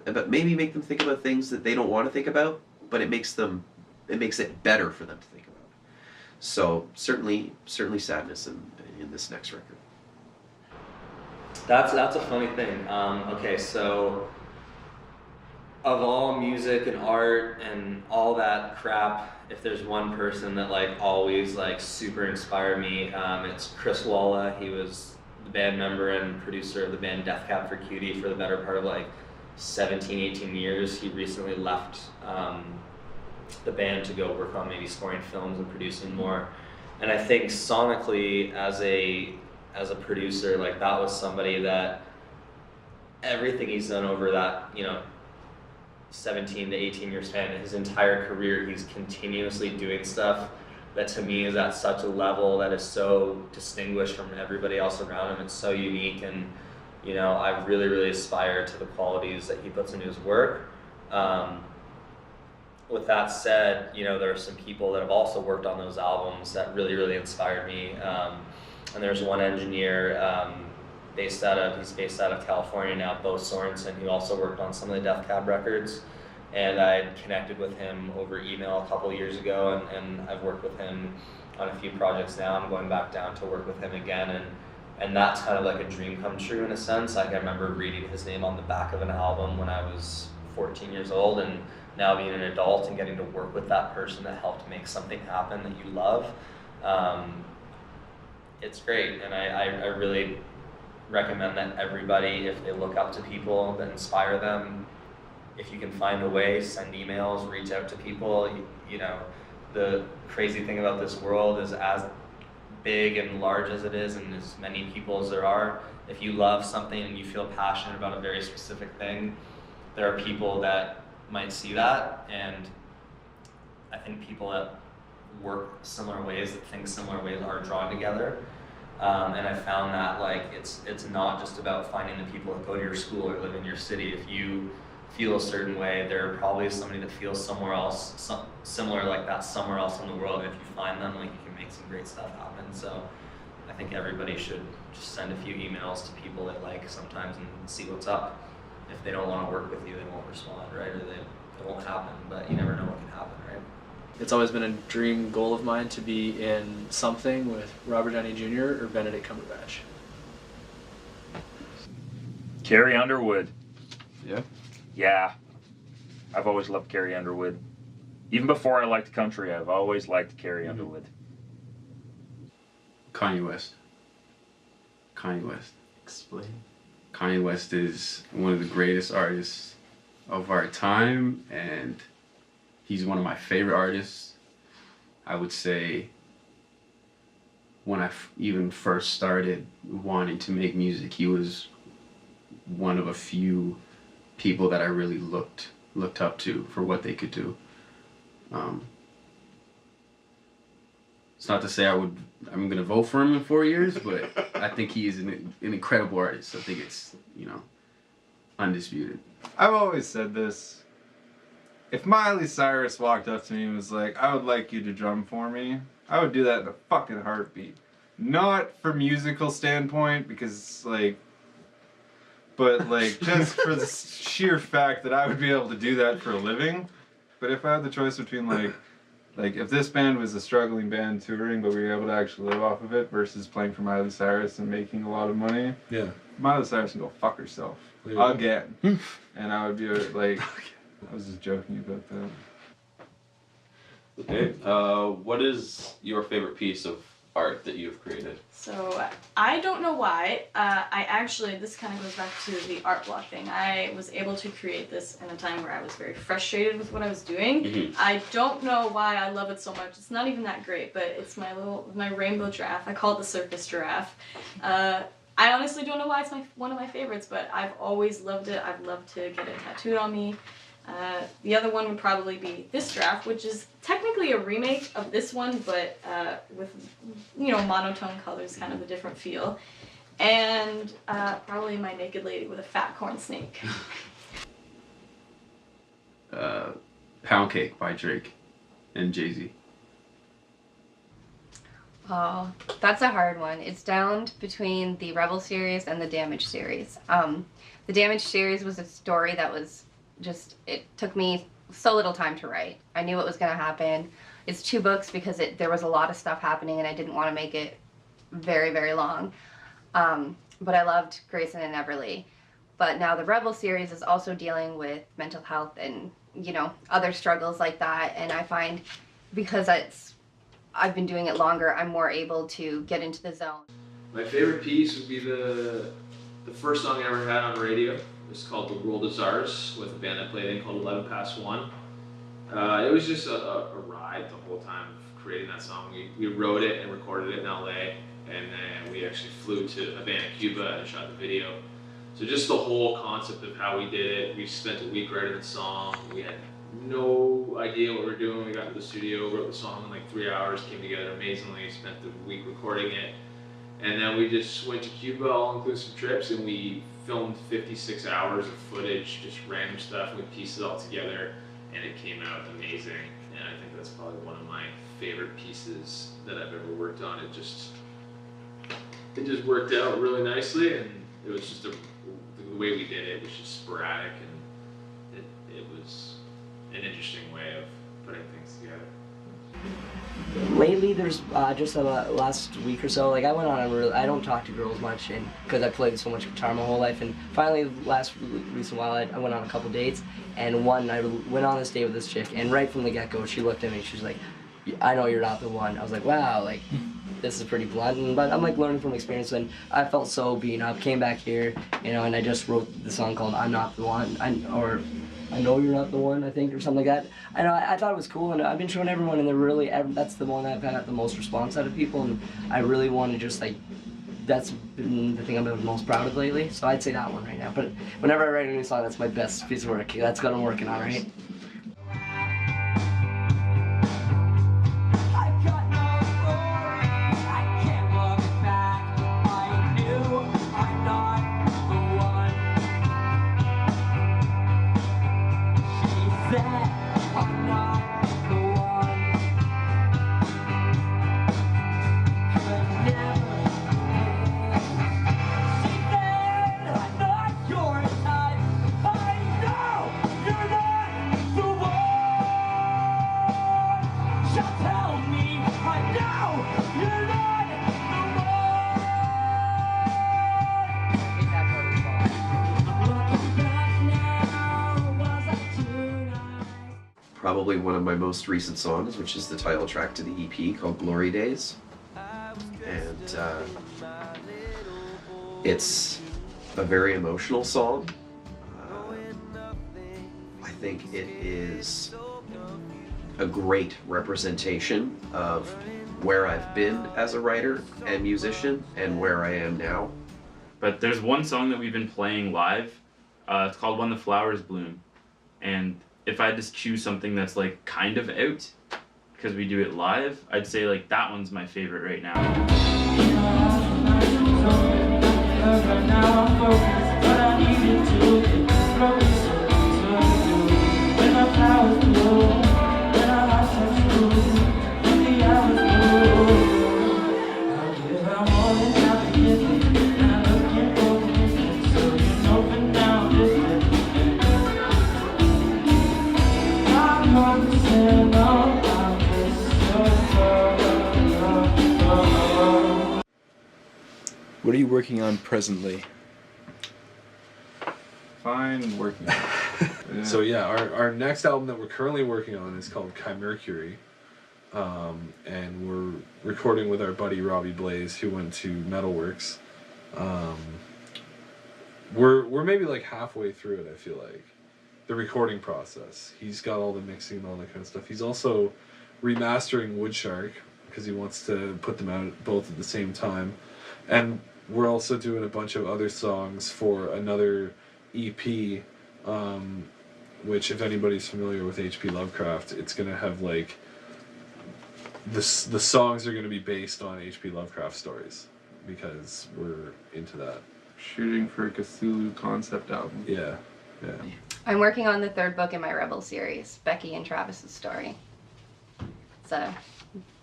but maybe make them think about things that they don't want to think about, but it makes it better for them to think about. So certainly sadness in this next record. That's a funny thing. Okay, so of all music and art and all that crap, if there's one person that like always like super inspired me, it's Chris Walla. He was the band member and producer of the band Death Cab for Cutie for the better part of like 17, 18 years. He recently left the band to go work on maybe scoring films and producing more. And I think sonically as a producer, like that was somebody that everything he's done over that 17 to 18 year span, his entire career, he's continuously doing stuff that to me is at such a level that is so distinguished from everybody else around him. It's so unique, and I really, really aspire to the qualities that he puts into his work. With that said, there are some people that have also worked on those albums that really, really inspired me. And there's one engineer he's based out of California now, Bo Sorensen, who also worked on some of the Death Cab records. And I had connected with him over email a couple years ago, and I've worked with him on a few projects now. I'm going back down to work with him again, and that's kind of like a dream come true in a sense. Like I remember reading his name on the back of an album when I was 14 years old, and now being an adult and getting to work with that person that helped make something happen that you love, it's great. And I really recommend that everybody, if they look up to people that inspire them, if you can find a way, send emails, reach out to people. the crazy thing about this world is, as big and large as it is and as many people as there are, if you love something and you feel passionate about a very specific thing, there are people that might see that, and I think people that work similar ways, that think similar ways, are drawn together. And I found that like it's not just about finding the people that go to your school or live in your city. If you feel a certain way, there probably is somebody that feels somewhere else, similar like that somewhere else in the world. If you find them, like, you can make some great stuff happen. So I think everybody should just send a few emails to people they like sometimes and see what's up. If they don't want to work with you, they won't respond, right? Or it won't happen, but you never know what can happen, right? It's always been a dream goal of mine to be in something with Robert Downey Jr. or Benedict Cumberbatch. Carrie Underwood. Yeah? Yeah. I've always loved Carrie Underwood. Even before I liked country, I've always liked Carrie Underwood. Kanye West. Kanye West. Explain. Kanye West is one of the greatest artists of our time, and he's one of my favorite artists. I would say when I even first started wanting to make music, he was one of a few people that I really looked up to for what they could do. It's not to say I'm gonna vote for him in 4 years, but I think he is an incredible artist. I think it's, undisputed. I've always said this. If Miley Cyrus walked up to me and was like, I would like you to drum for me, I would do that in a fucking heartbeat. Not for musical standpoint, because but just for the sheer fact that I would be able to do that for a living. But if I had the choice between like if this band was a struggling band touring, but we were able to actually live off of it, versus playing for Miley Cyrus and making a lot of money, yeah, Miley Cyrus can go fuck herself again. And I would be like, I was just joking about that. Okay. What is your favorite piece of art that you've created? So I don't know why. This kind of goes back to the art block thing. I was able to create this in a time where I was very frustrated with what I was doing. Mm-hmm. I don't know why I love it so much. It's not even that great, but it's my rainbow giraffe. I call it the circus giraffe. I honestly don't know why it's one of my favorites, but I've always loved it. I've loved to get it tattooed on me. The other one would probably be this giraffe, which is technically a remake of this one, but with, monotone colors, kind of a different feel. And probably my naked lady with a fat corn snake. Pound Cake by Drake and Jay-Z. Oh, that's a hard one. It's down between the Rebel series and the Damage series. The Damage series was a story that was it took me so little time to write. I knew what was going to happen. It's 2 books because there was a lot of stuff happening and I didn't want to make it very, very long. But I loved Grayson and Everly. But now the Rebel series is also dealing with mental health and, other struggles like that. And I find because I've been doing it longer, I'm more able to get into the zone. My favorite piece would be the first song I ever had on radio. It's called The World Is Ours, with a band I played in called 11 Past 1. It was just a ride the whole time of creating that song. We wrote it and recorded it in LA, and then we actually flew to Havana, Cuba, and shot the video. So just the whole concept of how we did it, we spent a week writing the song. We had no idea what we were doing. We got into the studio, wrote the song in 3 hours, came together amazingly, spent the week recording it. And then we just went to Cuba, all-inclusive trips, and we filmed 56 hours of footage, just random stuff, and we pieced it all together, and it came out amazing. And I think that's probably one of my favorite pieces that I've ever worked on. It just worked out really nicely, and it was just the way we did it was just sporadic, and it was an interesting way of putting things together. Lately, there's just the last week or so, I went on I don't talk to girls much, and because I played so much guitar my whole life, and finally, recent while, I went on a couple dates, and I went on this date with this chick, and right from the get-go, she looked at me, she was like, I know you're not the one. I was like, wow, this is pretty blunt, but I'm learning from experience, and I felt so beaten up, came back here, and I just wrote the song called I'm Not the One, I Know You're Not the One, I think, or something like that. I know, I thought it was cool, and I've been showing everyone, and they're really, that's the one I've had the most response out of people, and I really want to just, like, that's been the thing I've been most proud of lately, so I'd say that one right now. But whenever I write a new song, that's my best piece of work. That's what I'm working on, right? Probably one of my most recent songs, which is the title track to the EP called Glory Days. And it's a very emotional song. I think it is a great representation of where I've been as a writer and musician and where I am now. But there's one song that we've been playing live. It's called When the Flowers Bloom. And if I had to choose something that's like kind of out, because we do it live, I'd say like that one's my favorite right now. What are you working on presently? Fine working. Yeah. So yeah, our next album that we're currently working on is called Chimercury, and we're recording with our buddy Robbie Blaze, who went to Metalworks. We're maybe like halfway through it. I feel like the recording process. He's got all the mixing and all that kind of stuff. He's also remastering Woodshark because he wants to put them out both at the same time, and we're also doing a bunch of other songs for another EP, which if anybody's familiar with H.P. Lovecraft, it's going to have like, the songs are going to be based on H.P. Lovecraft stories, because we're into that. Shooting for a Cthulhu concept album. Yeah, yeah. I'm working on the third book in my Rebel series, Becky and Travis's story. It's a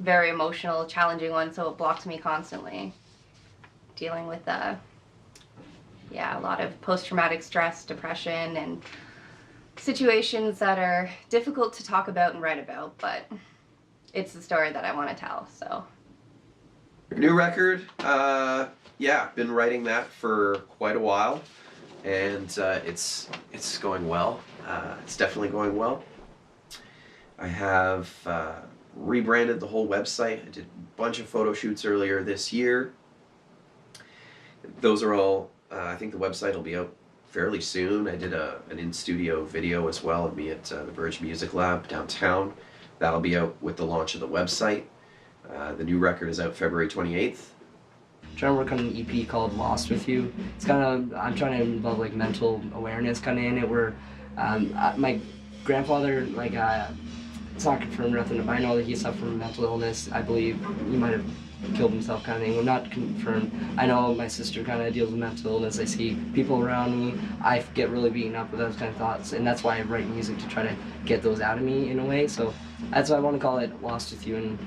very emotional, challenging one, so it blocks me constantly. Dealing with a lot of post-traumatic stress, depression, and situations that are difficult to talk about and write about, but it's the story that I want to tell, so. New record, been writing that for quite a while, and it's going well. It's definitely going well. I have rebranded the whole website. I did a bunch of photo shoots earlier this year. Those are all, I think the website will be out fairly soon. I did an in-studio video as well of me at the Verge Music Lab downtown. That'll be out with the launch of the website. The new record is out February 28th. I'm trying to work on an EP called Lost With You. It's kind of, I'm trying to involve like mental awareness kind of in it, where my grandfather, like, it's not confirmed or nothing, but I know that he suffered from mental illness. I believe he might have killed himself kind of thing. Well, not confirmed. I know my sister kind of deals with mental illness. I see people around me. I get really beaten up with those kind of thoughts, and that's why I write music, to try to get those out of me in a way. So that's why I want to call it Lost With You, and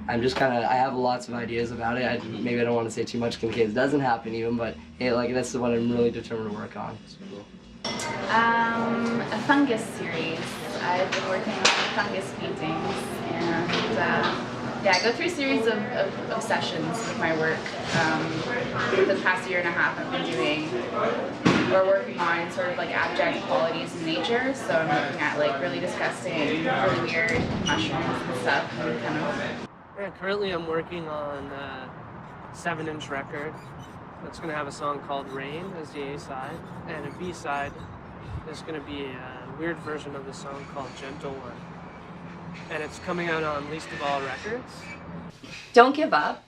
I'm just kind of, I have lots of ideas about it. Maybe I don't want to say too much in case it doesn't happen even, but hey, like, that's the one I'm really determined to work on. A fungus series. I've been working on fungus paintings, and I go through a series of sessions with my work. For the past year and a half, I've been doing or working on sort of like abstract qualities in nature. So I'm looking at like really disgusting, really weird mushrooms and stuff, and kind of. Yeah, currently I'm working on a 7-inch record that's going to have a song called Rain as the A-side, and a B-side is going to be weird version of the song called Gentle One. And it's coming out on Least of All Records. Don't give up.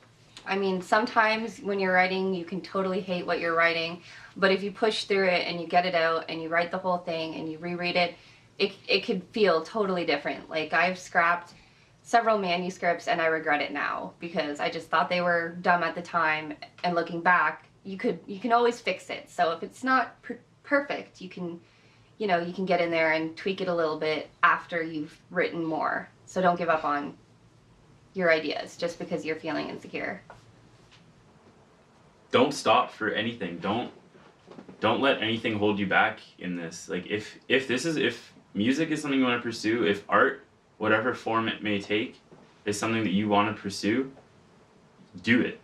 I mean, sometimes when you're writing, you can totally hate what you're writing, but if you push through it and you get it out and you write the whole thing and you reread it, it could feel totally different. Like, I've scrapped several manuscripts and I regret it now because I just thought they were dumb at the time, and looking back, you can always fix it. So if it's not perfect, you can get in there and tweak it a little bit after you've written more. So don't give up on your ideas just because you're feeling insecure. Don't stop for anything. Don't let anything hold you back in this. Like, if music is something you want to pursue, if art, whatever form it may take, is something that you want to pursue, do it.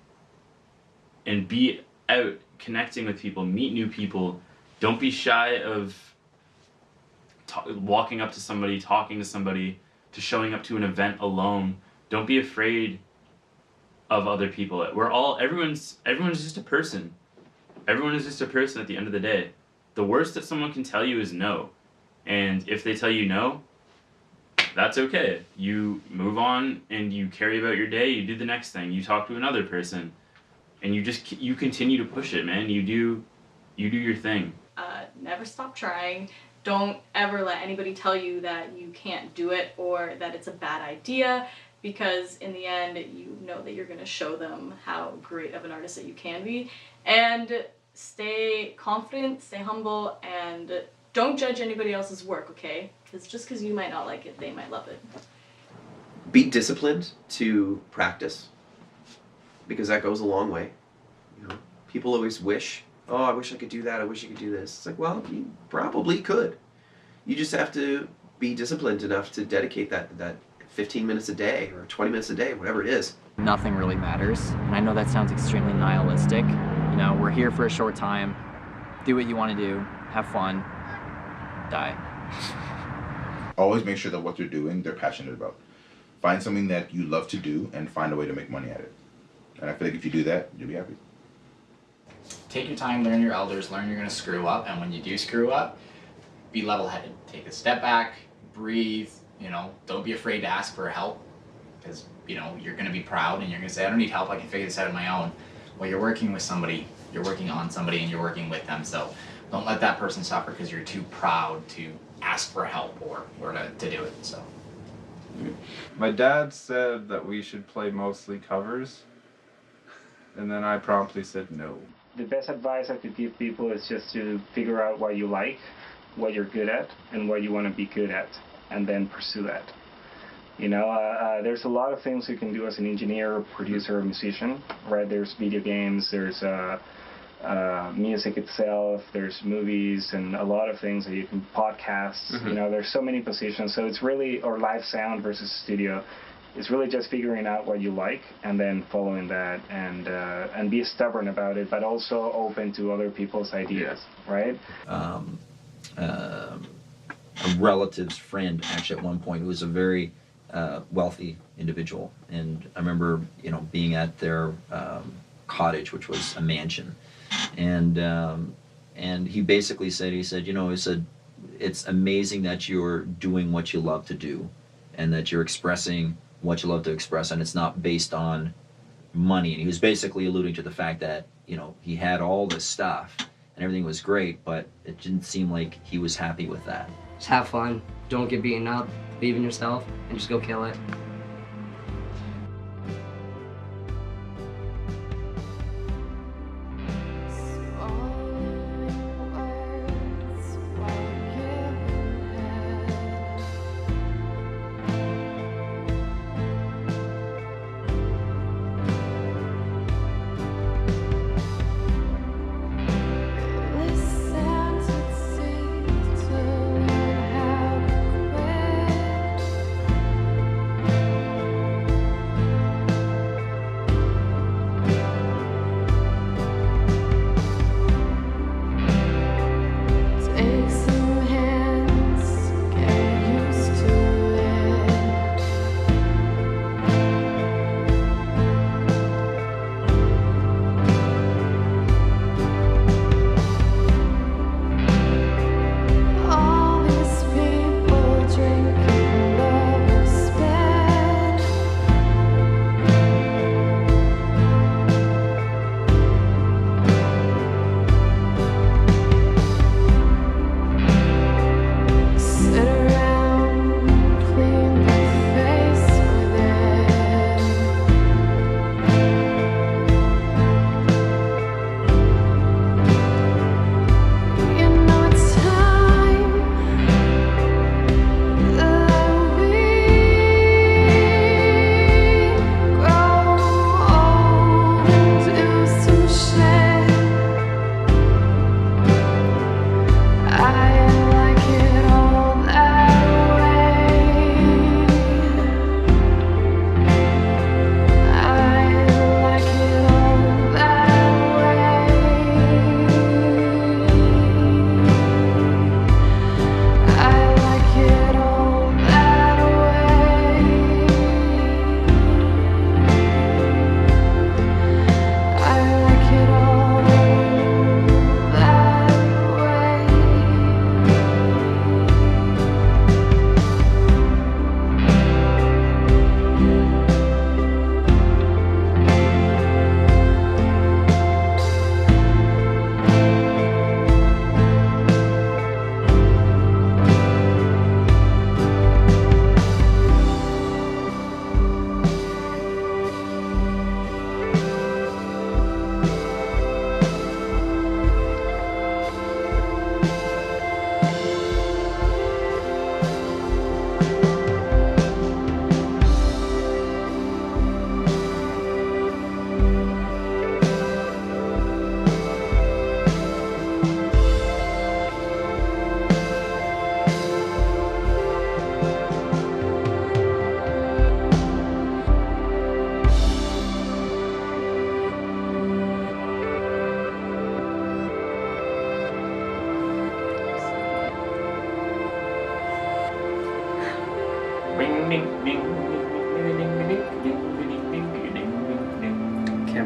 And be out connecting with people, meet new people. Don't be shy of walking up to somebody, talking to somebody, to showing up to an event alone. Don't be afraid of other people. Everyone's just a person. Everyone is just a person at the end of the day. The worst that someone can tell you is no. And if they tell you no, that's okay. You move on and you carry about your day, you do the next thing, you talk to another person, and you continue to push it, man. You do your thing. Never stop trying. Don't ever let anybody tell you that you can't do it or that it's a bad idea, because in the end, you know that you're going to show them how great of an artist that you can be. And stay confident, stay humble, and don't judge anybody else's work, okay? Because just because you might not like it, they might love it. Be disciplined to practice, because that goes a long way. You know, people always wish, oh, I wish I could do that, I wish I could do this. It's like, well, you probably could. You just have to be disciplined enough to dedicate that 15 minutes a day or 20 minutes a day, whatever it is. Nothing really matters, and I know that sounds extremely nihilistic. You know, we're here for a short time. Do what you want to do, have fun, die. Always make sure that what they're doing, they're passionate about. Find something that you love to do and find a way to make money at it. And I feel like if you do that, you'll be happy. Take your time, learn your elders, learn you're going to screw up, and when you do screw up, be level-headed. Take a step back, breathe, don't be afraid to ask for help, because, you're going to be proud and you're going to say, I don't need help, I can figure this out on my own. Well, you're working with somebody, you're working on somebody, and you're working with them, so don't let that person suffer because you're too proud to ask for help or to do it, so. My dad said that we should play mostly covers, and then I promptly said no. The best advice I could give people is just to figure out what you like, what you're good at, and what you want to be good at, and then pursue that. There's a lot of things you can do as an engineer, producer, or musician, right? There's video games, there's music itself, there's movies, and a lot of things that you can podcasts. Mm-hmm. There's so many positions. So it's really, or live sound versus studio. It's really just figuring out what you like and then following that, and be stubborn about it, but also open to other people's ideas, right? A relative's friend, actually, at one point, who was a very wealthy individual, and I remember, being at their cottage, which was a mansion, and he basically said, it's amazing that you're doing what you love to do, and that you're expressing what you love to express, and it's not based on money. And he was basically alluding to the fact that, he had all this stuff and everything was great, but it didn't seem like he was happy with that. Just have fun, don't get beaten up, believe in yourself, and just go kill it.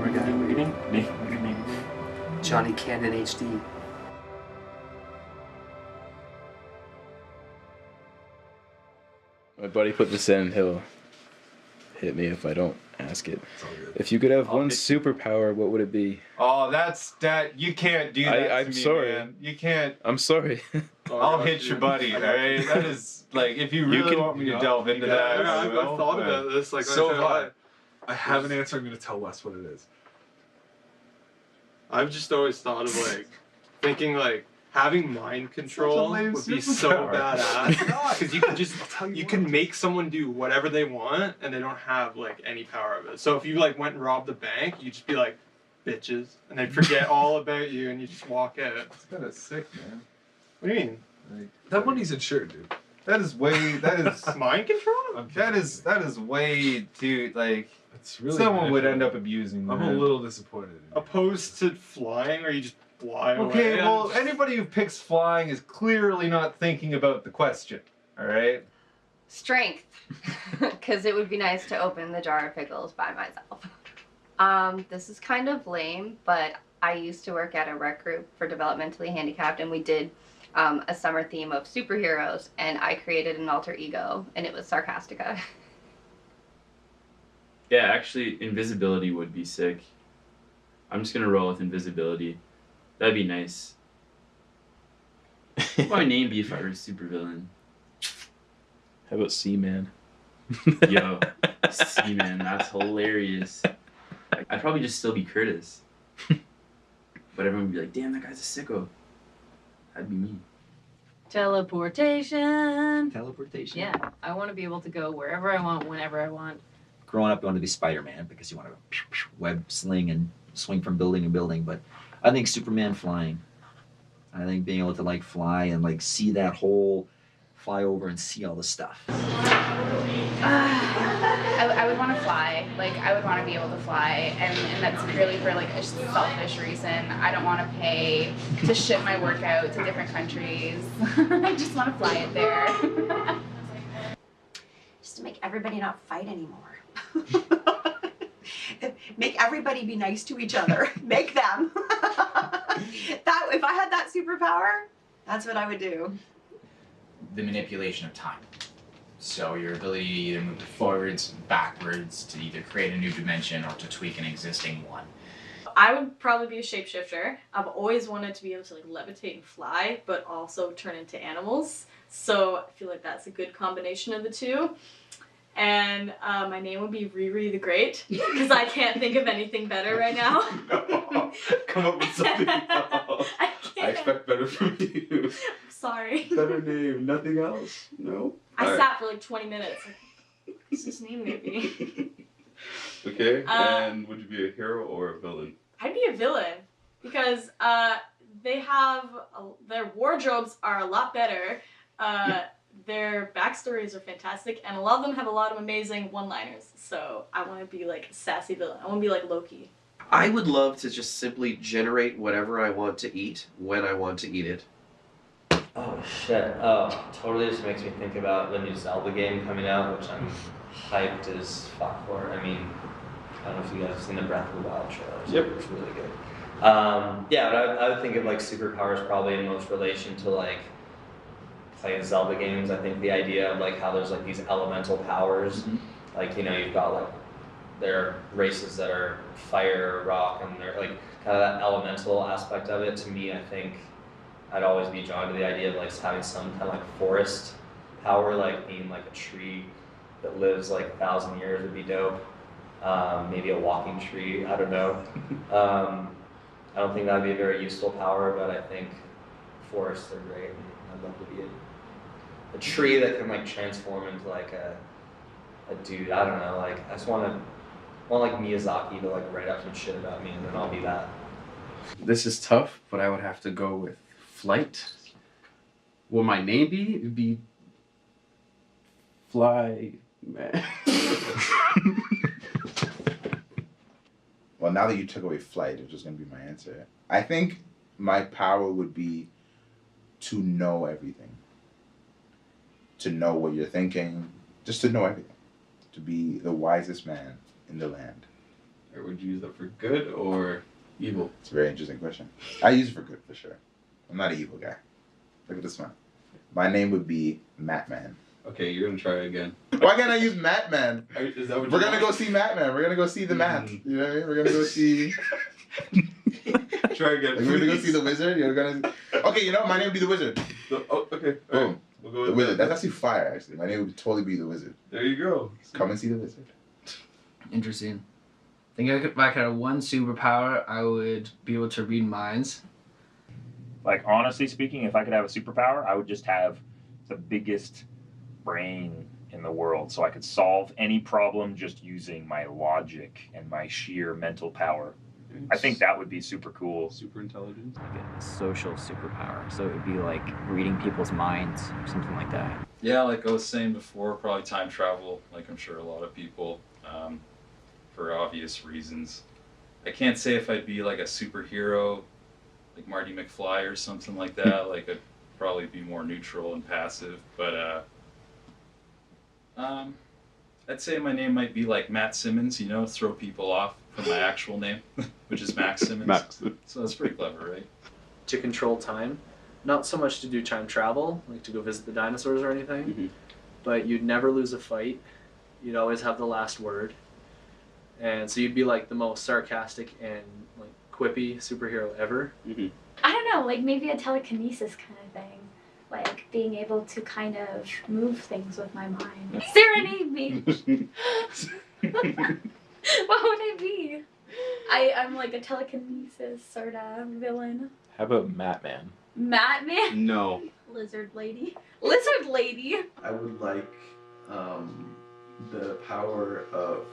camera guy waiting. Johnny Cannon HD. My buddy put this in. He'll hit me if I don't ask it. If you could have one superpower, what would it be? Oh, that you can't do that. I'm to me, sorry. man. You can't. I'm sorry. I'll hit your buddy. All right, that is like if you really want me to delve into that. Yeah, I I've will, thought but about this. Like, so I hot. have an answer. I'm gonna tell Wes what it is. I've just always thought of like thinking like having mind control would be so badass because you can just you can make someone do whatever they want and they don't have like any power of it. So if you like went and robbed the bank, you just be like bitches and they'd forget all about you and you just walk out. It's kind of sick, man. What do you mean? Like, That money's insured, dude. that is way. That is mind control. that is way too like. It's really someone would manipulative. end up abusing. I'm man. a little disappointed. Opposed to flying, or you just fly away. Okay, well, anybody who picks flying is clearly not thinking about the question. All right. Strength, because it would be nice to open the jar of pickles by myself. This is kind of lame, but I used to work at a rec group for developmentally handicapped, and we did a summer theme of superheroes, and I created an alter ego, and it was Sarcastica. Yeah, actually, invisibility would be sick. I'm just gonna roll with invisibility. That'd be nice. What would my name be if I were a supervillain? How about Seaman? Yo, Seaman, that's hilarious. I'd probably just still be Curtis. But everyone would be like, damn, that guy's a sicko. That'd be me. Teleportation. Teleportation. Yeah, I want to be able to go wherever I want, whenever I want. Growing up, you wanted to be Spider-Man because you want to web sling and swing from building to building. But I think Superman flying. I think being able to like fly and like see that whole, fly over and see all the stuff. I would want to fly. Like, I would want to be able to fly, and that's purely for like a selfish reason. I don't want to pay to ship my work out to different countries. I just want to fly it there. Just to make everybody not fight anymore. Make everybody be nice to each other. Make them. That if I had that superpower, that's what I would do. The manipulation of time. So your ability to either move it forwards, backwards, to either create a new dimension or to tweak an existing one. I would probably be a shapeshifter. I've always wanted to be able to like levitate and fly, but also turn into animals. So I feel like that's a good combination of the two. And my name would be Riri the Great, because I can't think of anything better right now. No, come up with something else. I expect better from you. Sorry. Better name, nothing else? No? I sat for like 20 minutes. Like, what's his name maybe? Okay, and would you be a hero or a villain? I'd be a villain, because they have, their wardrobes are a lot better. Their backstories are fantastic, and a lot of them have a lot of amazing one-liners. So I want to be like a sassy villain. I want to be like Loki. I would love to just simply generate whatever I want to eat when I want to eat it. Oh shit! Oh, totally just makes me think about the new Zelda game coming out, which I'm hyped as fuck for. I mean, I don't know if you guys have seen the Breath of the Wild trailer. Yep. It's really good. Yeah, but I would think of like superpowers probably in most relation to like playing Zelda games. I think the idea of like how there's like these elemental powers, like you know you've got like there are races that are fire, rock, and they're like kind of that elemental aspect of it. To me, I think I'd always be drawn to the idea of like having some kind of like forest power, like being like a tree that lives like 1,000 years would be dope. Maybe a walking tree. I don't know. I don't think that'd be a very useful power, but I think forests are great. And I'd love to be a tree that can like transform into like a dude. I don't know. Like I just want like Miyazaki to like write up some shit about me, and then I'll be that. This is tough, but I would have to go with flight. What my name be? It'd be Fly Man. Well, now that you took away flight, which is going to be my answer, I think my power would be to know everything. To know what you're thinking, just to know everything. To be the wisest man in the land. Or would you use it for good or evil? It's a very interesting question. I use it for good, for sure. I'm not an evil guy. Look at this one. My name would be Matman. Okay, you're gonna try again. Why can't I use Matman? Is that what We're you gonna want? go see Matman. We're gonna go see the Mat. You know what I mean? We're gonna go see. Try again. Like, we're gonna go see the Wizard. You're gonna. Okay, you know what? My name would be the Wizard. Oh, okay. Boom. We'll go with The Wizard. that. That's actually fire. Actually, my name would totally be the Wizard. There you go. Come and see the Wizard. Interesting. I think if I could have one superpower, I would be able to read minds. Like, honestly speaking, if I could have a superpower, I would just have the biggest brain in the world, so I could solve any problem just using my logic and my sheer mental power. I think that would be super cool. Super intelligence. Like a social superpower. So it would be like reading people's minds or something like that. Yeah, like I was saying before, probably time travel, like I'm sure a lot of people, for obvious reasons. I can't say if I'd be like a superhero, like Marty McFly or something like that. Like I'd probably be more neutral and passive, but I'd say my name might be like Matt Simmons, you know, throw people off from my actual name, which is Max Simmons. Max. So that's pretty clever, right? To control time, not so much to do time travel, like to go visit the dinosaurs or anything, but you'd never lose a fight. You'd always have the last word. And so you'd be like the most sarcastic and like quippy superhero ever. I don't know, like maybe a telekinesis kind of thing. Like being able to kind of move things with my mind. Serenade me! What would I be? I'm like a telekinesis sort of villain. How about Matman? Matman? No. Lizard lady. Lizard lady? I would like the power of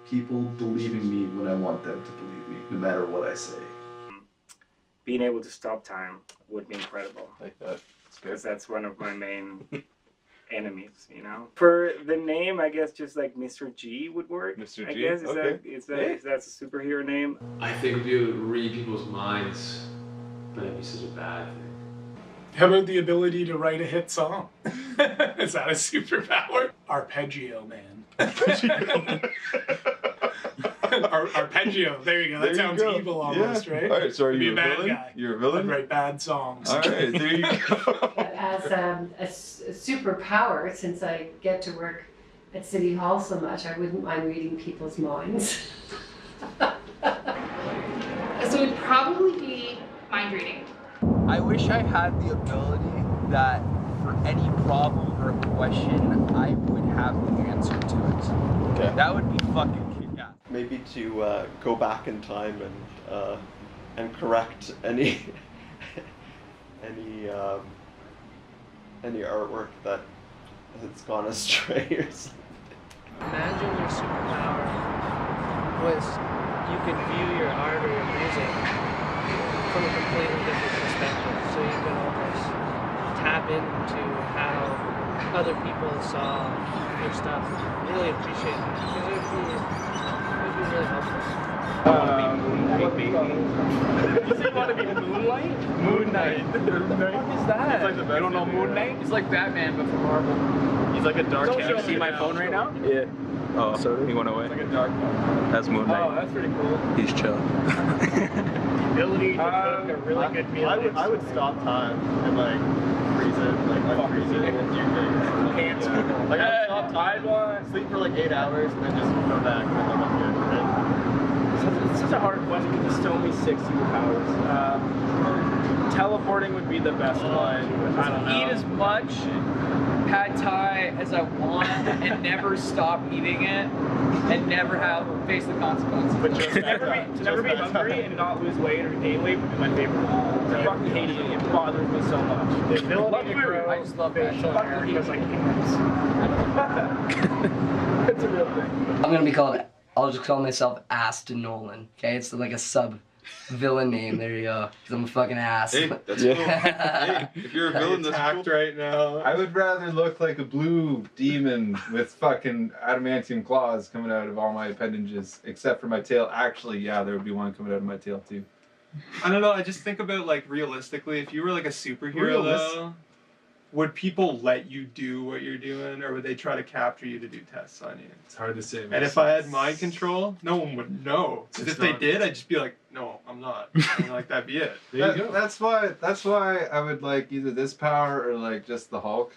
people believing me when I want them to believe me, no matter what I say. Being able to stop time would be incredible. Like that. Because that's one of my main enemies, you know? For the name, I guess just like Mr. G would work. Mr. I G? guess Okay. if that's a superhero name. I think if you read people's minds, but that'd be such a bad thing. How about the ability to write a hit song? Is that a superpower? Arpeggio man. Arpeggio. There you go. That sounds evil almost, right? All right, so are Be you a a bad villain? guy. You're a villain? I'd write bad songs. All right, there you go. As a superpower, since I get to work at City Hall so much, I wouldn't mind reading people's minds. So it would probably be mind reading. I wish I had the ability that for any problem or question, I would have the answer to it. Okay. That would be fucking kick-ass. Maybe to go back in time and correct any any artwork that has gone astray or something. Imagine your superpower was you could view your art or your music from a completely different perspective. So you could almost tap into how other people saw your stuff. Really appreciate it. Because it would be really helpful. I want to be Moonlight, baby. You say you want to be Moonlight? Moon Knight. What is that? It's like the best. You don't know Moon Knight? He's like Batman, but for Marvel. He's like a dark. Can you see my phone right now? Yeah. Oh, sorry. He went away. It's like a dark. That's Moon Knight. Oh, that's pretty cool. He's chill. The ability to cook a really good meal. I would stop time and like freeze it, like unfreeze it and do things. Can't. Like I'd stop time, sleep for like 8 hours, and then just go back and then I'm good. Right? It's such a hard question because there's so many 6 superpowers. Teleporting would be the best one. I don't know. Eat as much pad thai as I want and never stop eating it and never face the consequences. But to never be hungry and not lose weight or gain weight would be my favorite one. I fucking hate eating. It bothers me so much. The ability to grow. I just love facial hair because I can't. It's a real thing. I'm gonna be called. I'll just call myself Aston Nolan. Okay, it's like a sub-villain name. There you go. Cause I'm a fucking ass. Hey, that's cool. Hey, if you're a villain, that's attacked cool. right now. I would rather look like a blue demon with fucking adamantium claws coming out of all my appendages, except for my tail. Actually, yeah, there would be one coming out of my tail too. I don't know. I just think about like realistically, if you were like a superhero though, would people let you do what you're doing, or would they try to capture you to do tests on you? It's hard to say. And if I had mind control, no one would know. Because if they did, I'd just be like, no, I'm not. And like, that'd be it. There you go. That's why I would like either this power or like just the Hulk.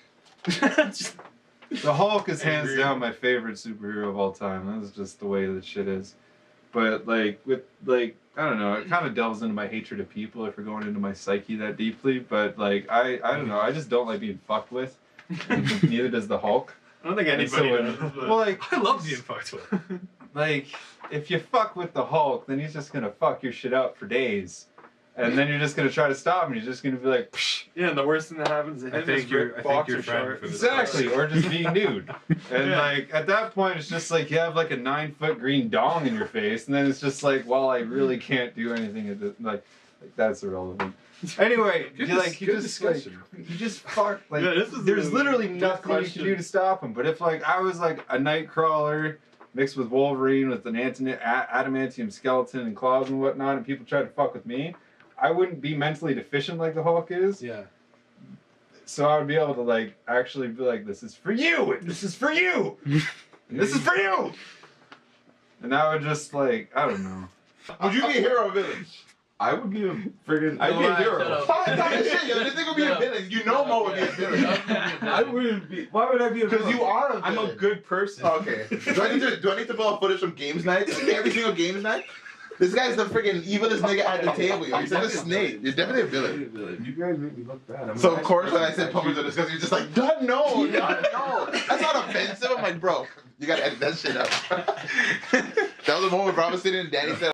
The Hulk is hands down my favorite superhero of all time. That's just the way that shit is. But like with like I don't know, it kind of delves into my hatred of people if we're going into my psyche that deeply. But like I don't know, I just don't like being fucked with. And neither does the Hulk. I don't think anybody does. Well, like I love being fucked with. Like if you fuck with the Hulk, then he's just gonna fuck your shit up for days. And then you're just gonna try to stop him. You're just gonna be like, psh. Yeah, and the worst thing that happens to him is rip boxer shorts. Exactly, or just being nude. And like at that point, it's just like you have like a 9-foot green dong in your face, and then it's just like, well, I really can't do anything at this. Like that's irrelevant. Anyway, you just fuck. Like there's literally nothing you can do to stop him. But if like I was like a Nightcrawler mixed with Wolverine with an adamantium skeleton and claws and whatnot, and people try to fuck with me, I wouldn't be mentally deficient like the Hulk is. Yeah. So I would be able to like actually be like, this is for you, and this is for you, and this is for you. And I would just like, I don't know. Would you be a hero or villain? I would be a friggin' I'd be a hero. Shit, yo, this nigga would be a villain. You know Mo would be a villain. I wouldn't be. Why would I be a villain? Because you are a villain. I'm a good person. Okay. Do I need to pull out footage from games night? Every single games night? This guy's the freaking evilest nigga at the table. Yo. He's such a snake. You're definitely a villain. You guys make me look bad. So of course when I said pumpers are disgusting, you're just like, no. That's not offensive. I'm like, bro, you gotta edit that shit out. That was the moment where I was sitting and Danny said,